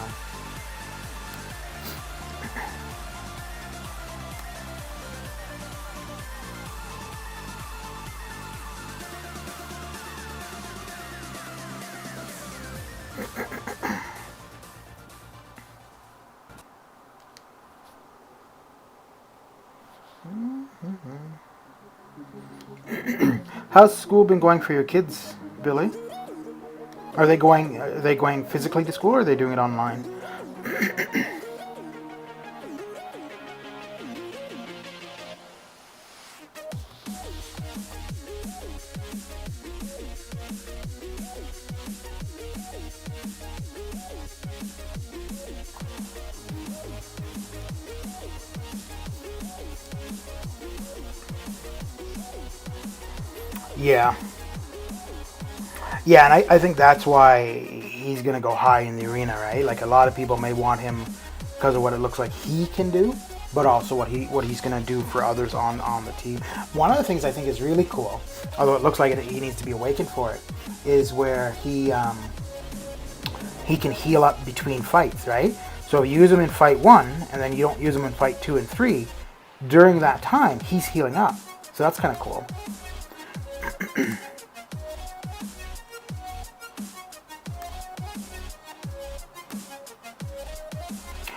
How's school been going for your kids, Billy? Are they going physically to school, or are they doing it online? Yeah. Yeah, and I think that's why he's going to go high in the arena, right? Like, a lot of people may want him because of what it looks like he can do, but also what he's going to do for others on the team. One of the things I think is really cool, although it looks like he needs to be awakened for it, is where he can heal up between fights, right? So if you use him in fight 1, and then you don't use him in fight 2 and 3, during that time, he's healing up. So that's kind of cool.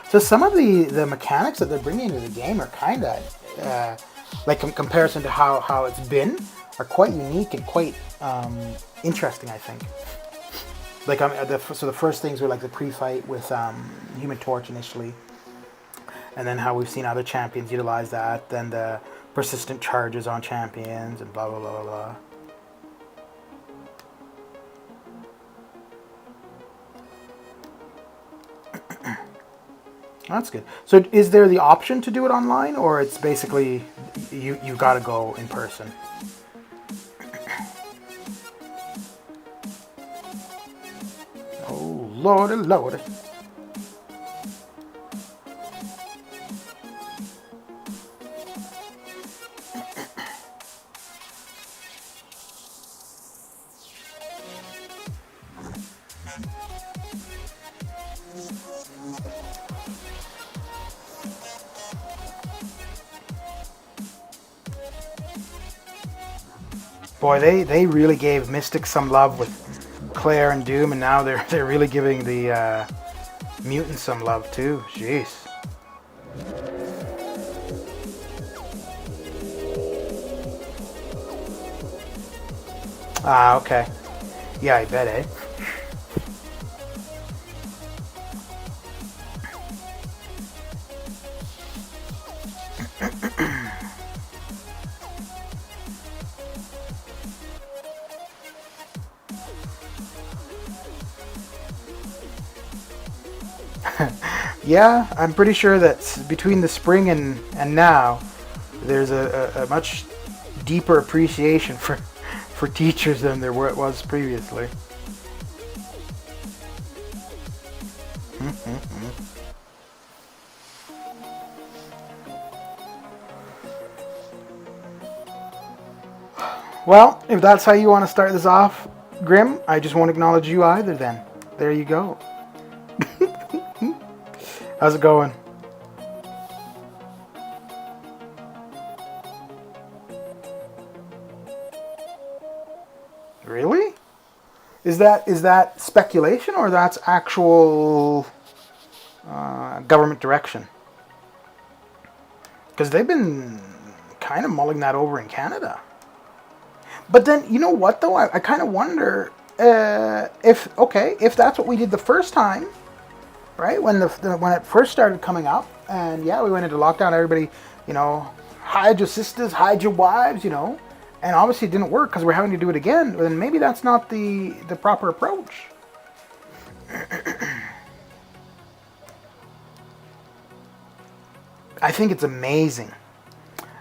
So some of the mechanics that they're bringing into the game are kind of, like in comparison to how it's been, are quite unique and quite interesting, I think. Like, so the first things were like the pre-fight with Human Torch initially, and then how we've seen other champions utilize that, then the persistent charges on champions, and blah blah blah blah blah. That's good. So is there the option to do it online, or it's basically you got to go in person? Oh, Lordy, Lordy. Boy, they really gave Mystic some love with Claire and Doom, and now they're really giving the mutants some love too. Jeez. Ah, okay. Yeah, I bet, eh? Yeah, I'm pretty sure that between the spring and now, there's a much deeper appreciation for teachers than there was previously. Well, if that's how you want to start this off, Grim, I just won't acknowledge you either then. There you go. How's it going? Really? Is that speculation or that's actual government direction? Because they've been kind of mulling that over in Canada. But then, you know what though? I kind of wonder if that's what we did the first time, right? When when it first started coming up, and yeah, we went into lockdown. Everybody, hide your sisters, hide your wives, and obviously it didn't work because we're having to do it again. Then maybe that's not the proper approach. I think it's amazing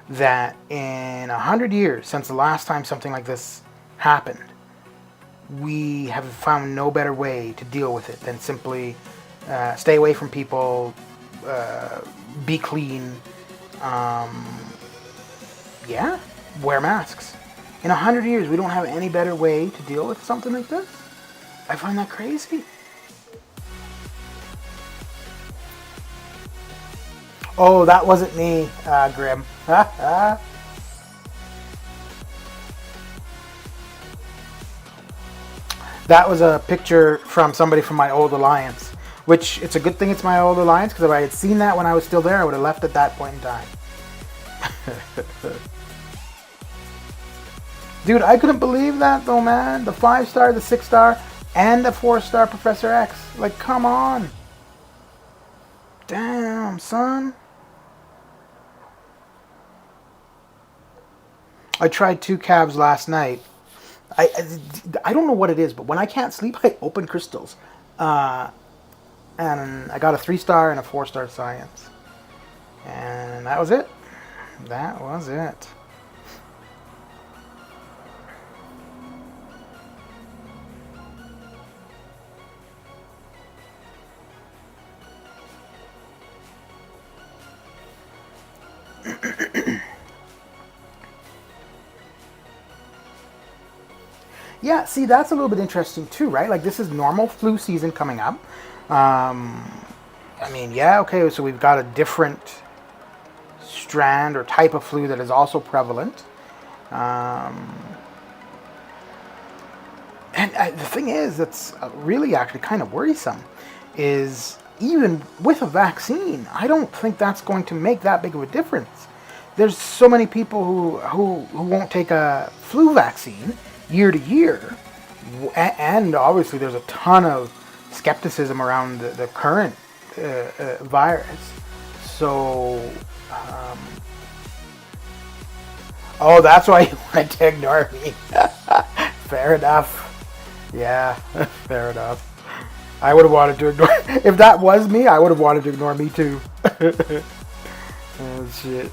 that in 100 years since the last time something like this happened, we have found no better way to deal with it than simply stay away from people, be clean, wear masks. In 100 years, we don't have any better way to deal with something like this. I find that crazy. Oh, that wasn't me, Grim. That was a picture from somebody from my old alliance. Which, it's a good thing it's my old alliance, because if I had seen that when I was still there, I would have left at that point in time. Dude, I couldn't believe that though, man. The 5-star, the 6-star, and the 4-star Professor X. Like, come on. Damn, son. I tried 2 calves last night. I don't know what it is, but when I can't sleep, I open crystals. And I got a 3-star and a 4-star science. And that was it. That was it. Yeah, see, that's a little bit interesting too, right? Like, this is normal flu season coming up. I mean, yeah, okay, so we've got a different strand or type of flu that is also prevalent. And the thing is, that's really actually kind of worrisome, is even with a vaccine, I don't think that's going to make that big of a difference. There's so many people who won't take a flu vaccine year to year, and obviously there's a ton of skepticism around the current virus. So, oh, that's why you wanted to ignore me. Fair enough. Yeah, fair enough. I would have wanted to ignore. If that was me, I would have wanted to ignore me too. Oh shit.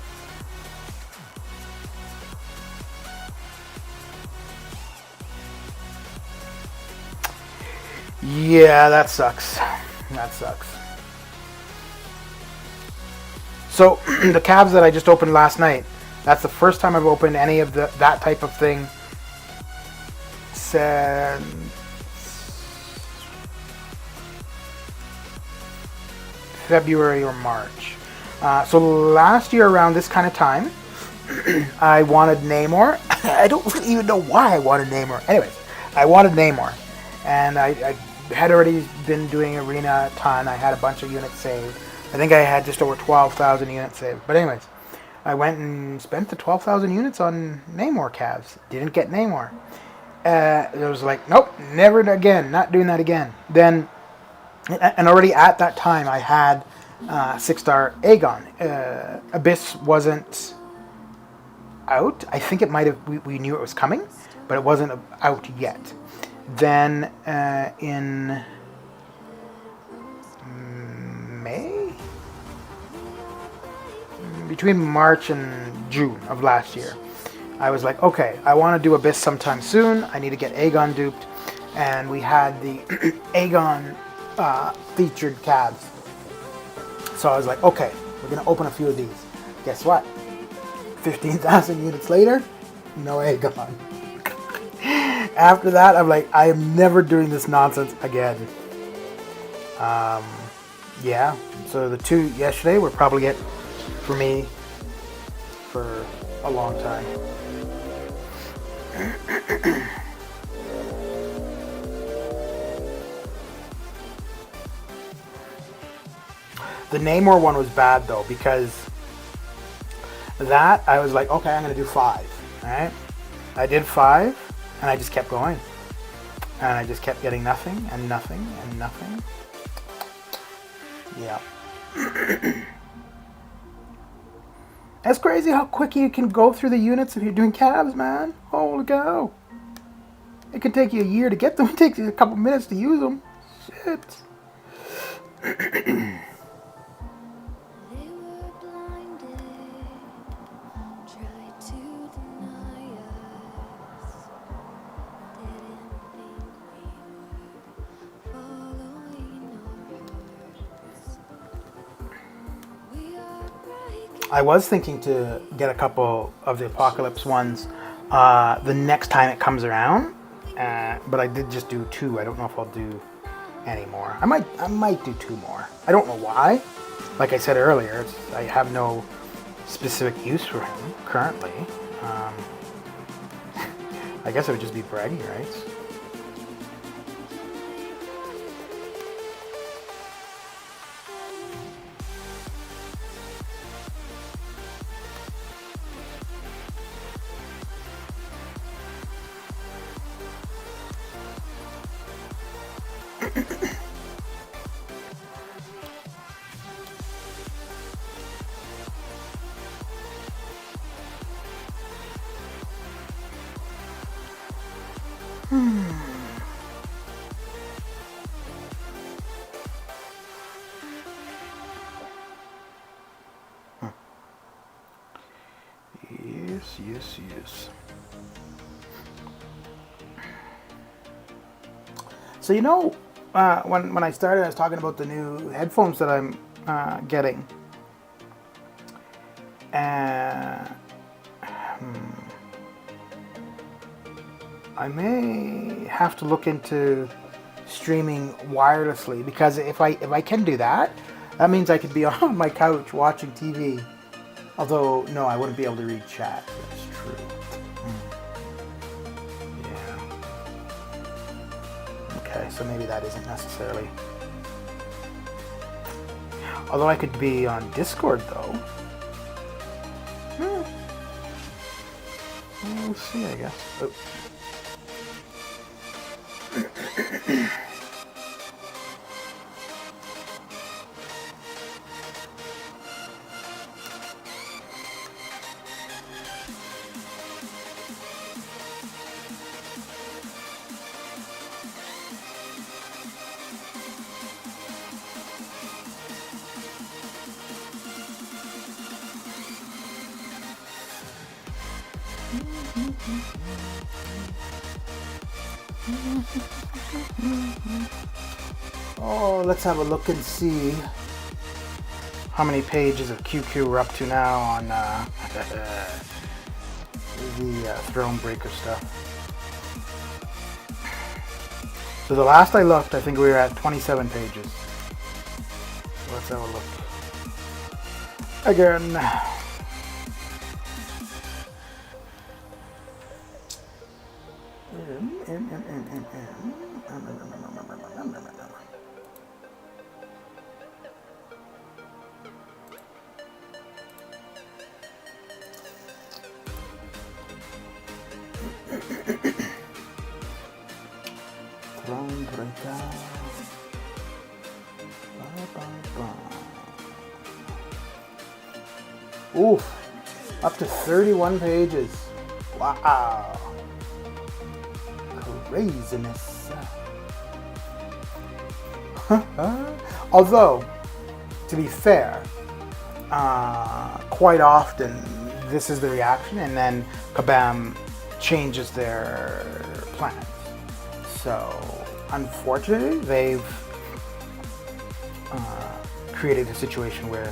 Yeah, that sucks. That sucks. So, the calves that I just opened last night, that's the first time I've opened any of that type of thing since February or March. So last year around this kind of time, I wanted Namor. I don't really even know why I wanted Namor. Anyways, I wanted Namor. And I had already been doing Arena a ton. I had a bunch of units saved. I think I had just over 12,000 units saved. But anyways, I went and spent the 12,000 units on Namor calves. Didn't get Namor. It was like, nope, never again. Not doing that again. Then, and already at that time, I had 6-star Aegon. Abyss wasn't out. I think it might have, we knew it was coming, but it wasn't out yet. Then in May? Between March and June of last year, I was like, okay, I want to do Abyss sometime soon. I need to get Aegon duped. And we had the Aegon featured calves. So I was like, okay, we're going to open a few of these. Guess what? 15,000 units later, no Aegon. After that, I'm like, I am never doing this nonsense again. Yeah, so the 2 yesterday were probably it for me for a long time. The Namor one was bad though, because that I was like, okay, I'm gonna do 5. Alright? I did 5 and I just kept going. And I just kept getting nothing and nothing and nothing. Yeah. That's crazy how quick you can go through the units if you're doing calves, man. Holy cow. It can take you a year to get them. It takes you a couple minutes to use them. Shit. I was thinking to get a couple of the Apocalypse ones the next time it comes around, but I did just do 2. I don't know if I'll do any more. I might do 2 more. I don't know why. Like I said earlier, I have no specific use for him currently. I guess it would just be bragging rights. Yes. So you know, when I started, I was talking about the new headphones that I'm getting. I may have to look into streaming wirelessly, because if I can do that, that means I could be on my couch watching TV. Although, no, I wouldn't be able to read chat. That's true. Yeah. Okay, so maybe that isn't necessarily. Although I could be on Discord, though. We'll see, I guess. Oh. Oh, let's have a look and see how many pages of QQ we're up to now on the Thronebreaker stuff. So the last I looked, I think we were at 27 pages. So let's have a look again. Oof, up to 31 pages. Wow. Craziness. Although, to be fair, quite often this is the reaction, and then Kabam changes their plans. So, unfortunately, they've created a situation where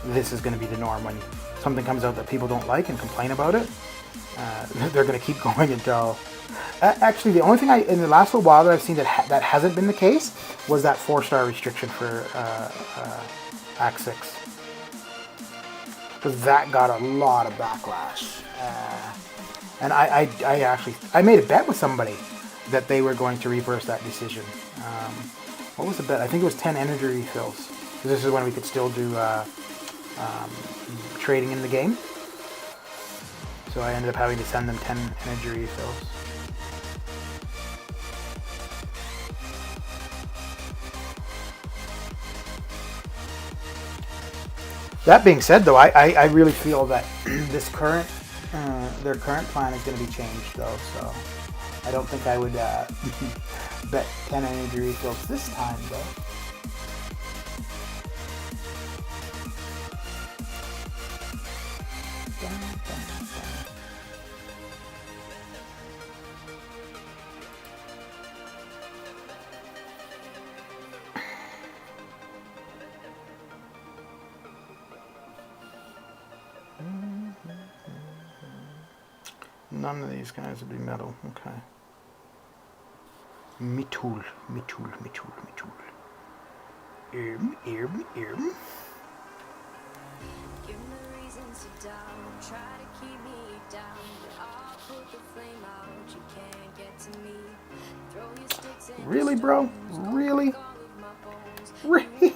this is going to be the norm. When something comes out that people don't like and complain about it, they're going to keep going until... actually, the only thing in the last little while that I've seen that hasn't been the case was that 4-star restriction for Act 6. Because that got a lot of backlash. And I made a bet with somebody that they were going to reverse that decision. What was the bet? I think it was 10 energy refills. Because this is when we could still do trading in the game. So I ended up having to send them 10 energy refills. That being said, though, I really feel that this current their current plan is going to be changed, though. So I don't think I would bet 10 energy refills this time, though. None of these guys would be metal. Okay. Metul. Give me reasons to down, try to keep me down, but I'll put the flame out, you can't get to me. Throw your sticks in. Really, bro? Really? Really?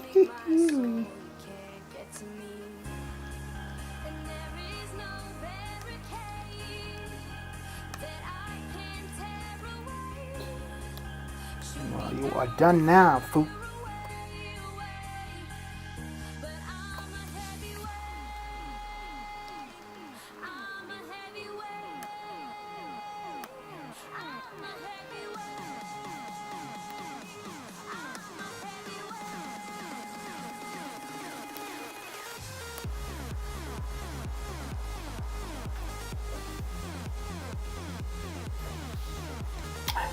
Well, you are done now, fool.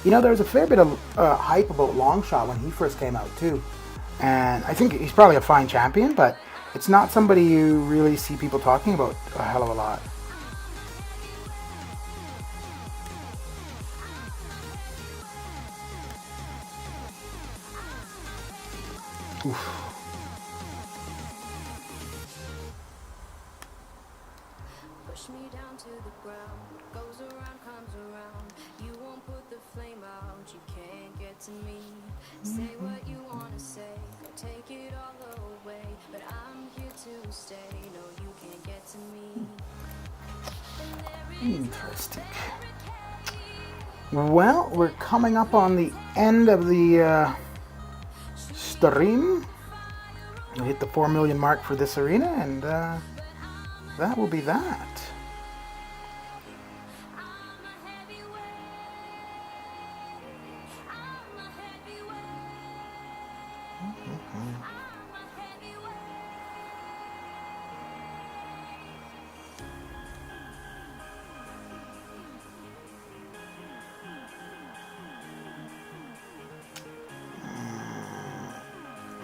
You know, there was a fair bit of hype about Longshot when he first came out, too. And I think he's probably a fine champion, but it's not somebody you really see people talking about a hell of a lot. Oof. Push me down to the ground. Goes around, comes around. You won't put the flame out. You can't get to me. Say what you wanna say. Take it all away. But I'm here to stay. No, you can't get to me. Interesting. Well, we're coming up on the end of the stream. We hit the 4 million mark for this arena, and that will be that.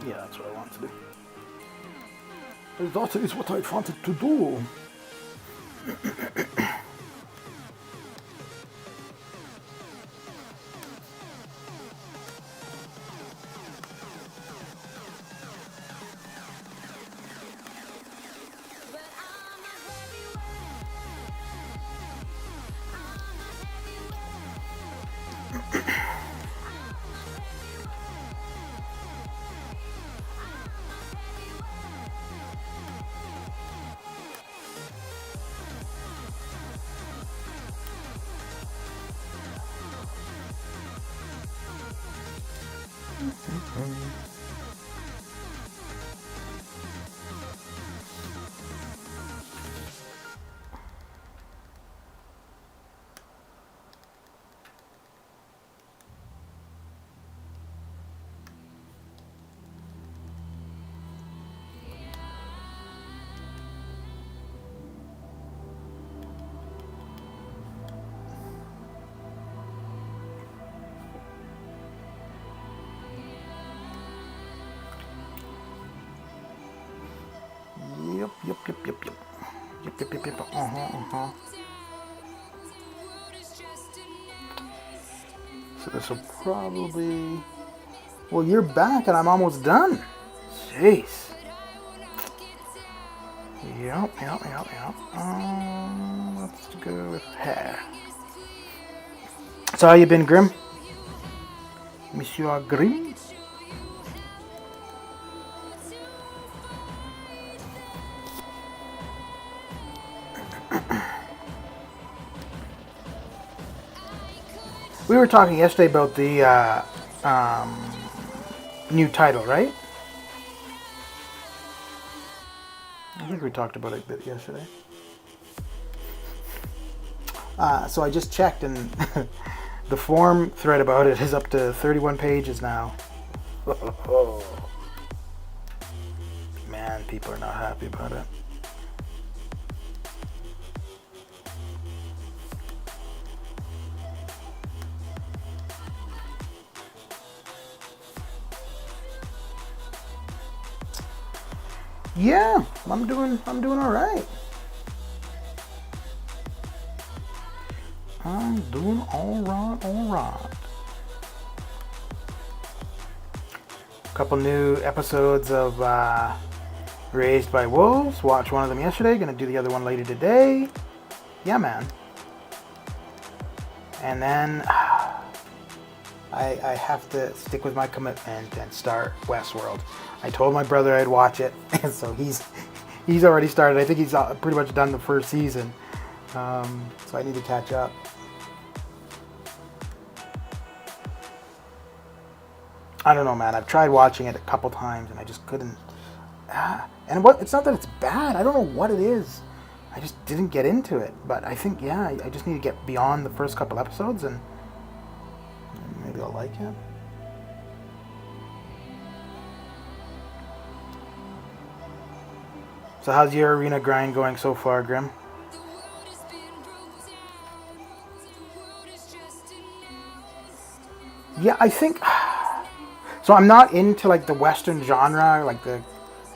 Yeah, that's what I want to do. That is what I wanted to do. Yep, yep, yep, yep, yep. Yep, yep, yep, yep. So this will probably... Well, you're back and I'm almost done. Jeez. Yep, yep, yep, yep. Let's go with hair. So how you been, Grim? Monsieur Grim? We were talking yesterday about the new title, right? I think we talked about it a bit yesterday. So I just checked, and the forum thread about it is up to 31 pages now. Man, people are not happy about it. Yeah, I'm doing all right. I'm doing all right. Couple new episodes of Raised by Wolves. Watched one of them yesterday. Gonna do the other one later today. Yeah, man. And then I have to stick with my commitment and start Westworld. I told my brother I'd watch it, and so he's already started. I think he's pretty much done the first season, so I need to catch up. I don't know, man. I've tried watching it a couple times, and I just couldn't. And what? It's not that it's bad. I don't know what it is. I just didn't get into it. But I think, yeah, I just need to get beyond the first couple episodes, and maybe I'll like it. So how's your arena grind going so far, Grim? Yeah, I think... So I'm not into like the Western genre, like the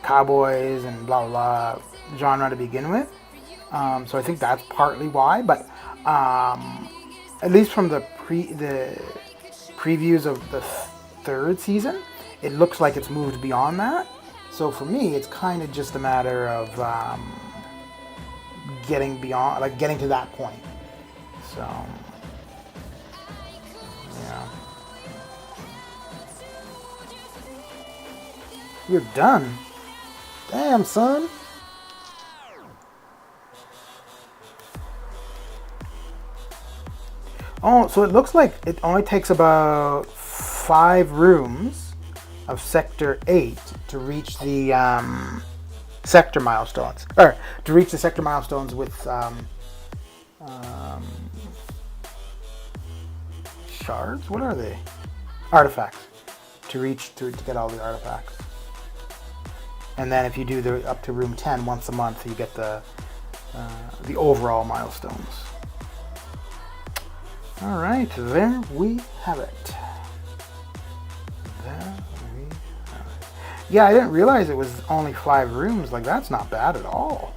cowboys and blah blah genre to begin with. So I think that's partly why. But at least from the previews of the third season, it looks like it's moved beyond that. So for me, it's kind of just a matter of getting beyond, like getting to that point. So yeah. You're done? Damn, son. Oh, so it looks like it only takes about 5 rooms of Sector 8 to reach the sector milestones. Or to reach the sector milestones with shards? What are they? Artifacts. To get all the artifacts. And then if you do the up to room 10 once a month, you get the overall milestones. All right, there we have it. Yeah, I didn't realize it was only 5 rooms. Like, that's not bad at all.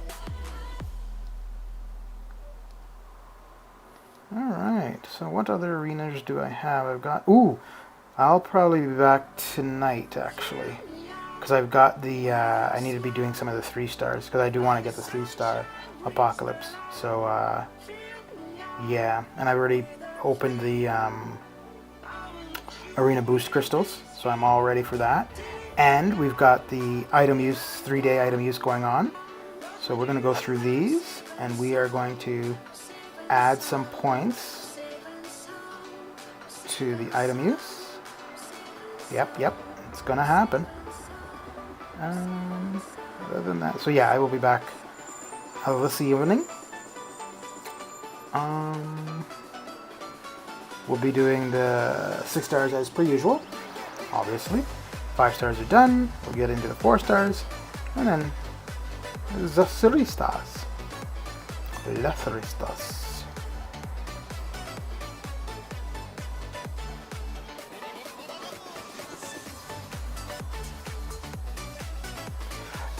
All right, so what other arenas do I have? I've got... Ooh, I'll probably be back tonight, actually. Because I've got the... I need to be doing some of the 3 stars. Because I do want to get the 3-star Apocalypse. So, yeah. And I've already opened the Arena Boost crystals, so I'm all ready for that. And we've got the item use, 3-day item use going on. So we're going to go through these, and we are going to add some points to the item use. Yep, it's going to happen. Other than that, so yeah, I will be back this evening. We'll be doing the 6 stars as per usual, obviously. 5 stars are done. We'll get into the 4 stars, and then the 3 stars. The 3 stars.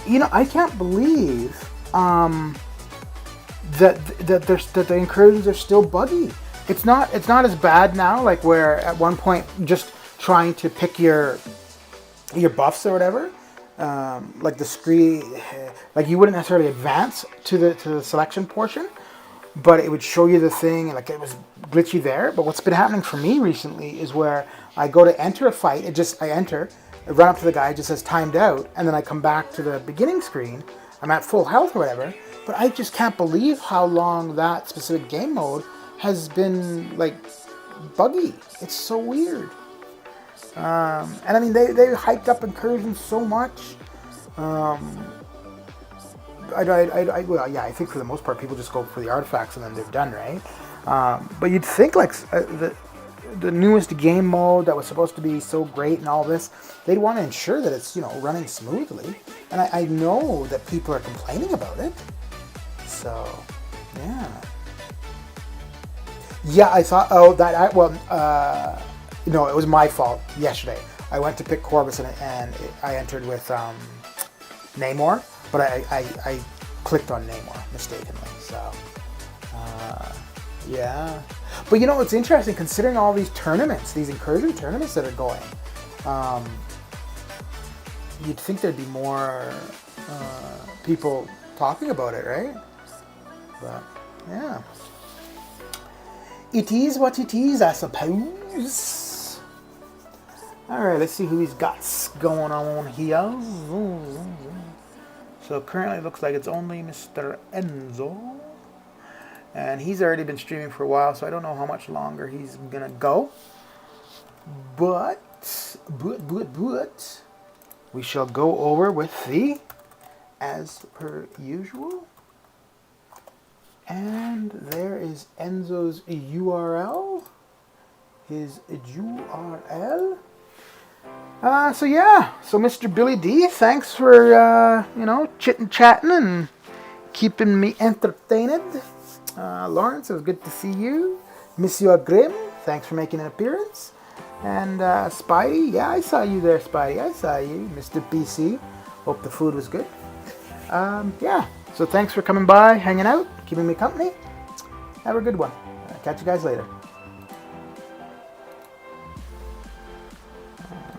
You know, I can't believe that the incursions are still buggy. It's not as bad now, like where at one point just trying to pick your buffs or whatever, like the screen, like you wouldn't necessarily advance to the selection portion, but it would show you the thing, and like it was glitchy there. But what's been happening for me recently is where I go to enter a fight, I enter, I run up to the guy, it just says timed out, and then I come back to the beginning screen, I'm at full health or whatever, but I just can't believe how long that specific game mode has been like buggy. It's so weird. And I mean, they hyped up incursions so much. Well, yeah, I think for the most part, people just go for the artifacts and then they're done, right? But you'd think like the newest game mode that was supposed to be so great and all this, they'd want to ensure that it's, you know, running smoothly. And I know that people are complaining about it. So, yeah. Yeah, I thought, no, it was my fault yesterday. I went to pick Corvus and I entered with Namor, but I clicked on Namor mistakenly. So, yeah. But you know, it's interesting considering all these tournaments, these incursion tournaments that are going. You'd think there'd be more people talking about it, right? But yeah. It is what it is, I suppose. Alright, let's see who he's got going on here. So currently it looks like it's only Mr. Enzo. And he's already been streaming for a while, so I don't know how much longer he's gonna go. But we shall go over with the as per usual. And there is Enzo's URL. His URL. So yeah. So Mr. Billy D, thanks for chit-chatting and keeping me entertained. Lawrence, it was good to see you. Monsieur Grimm, thanks for making an appearance. And Spidey, yeah, I saw you there, Spidey. I saw you. Mr. BC, hope the food was good. Yeah. So thanks for coming by, hanging out, keeping me company. Have a good one. Catch you guys later.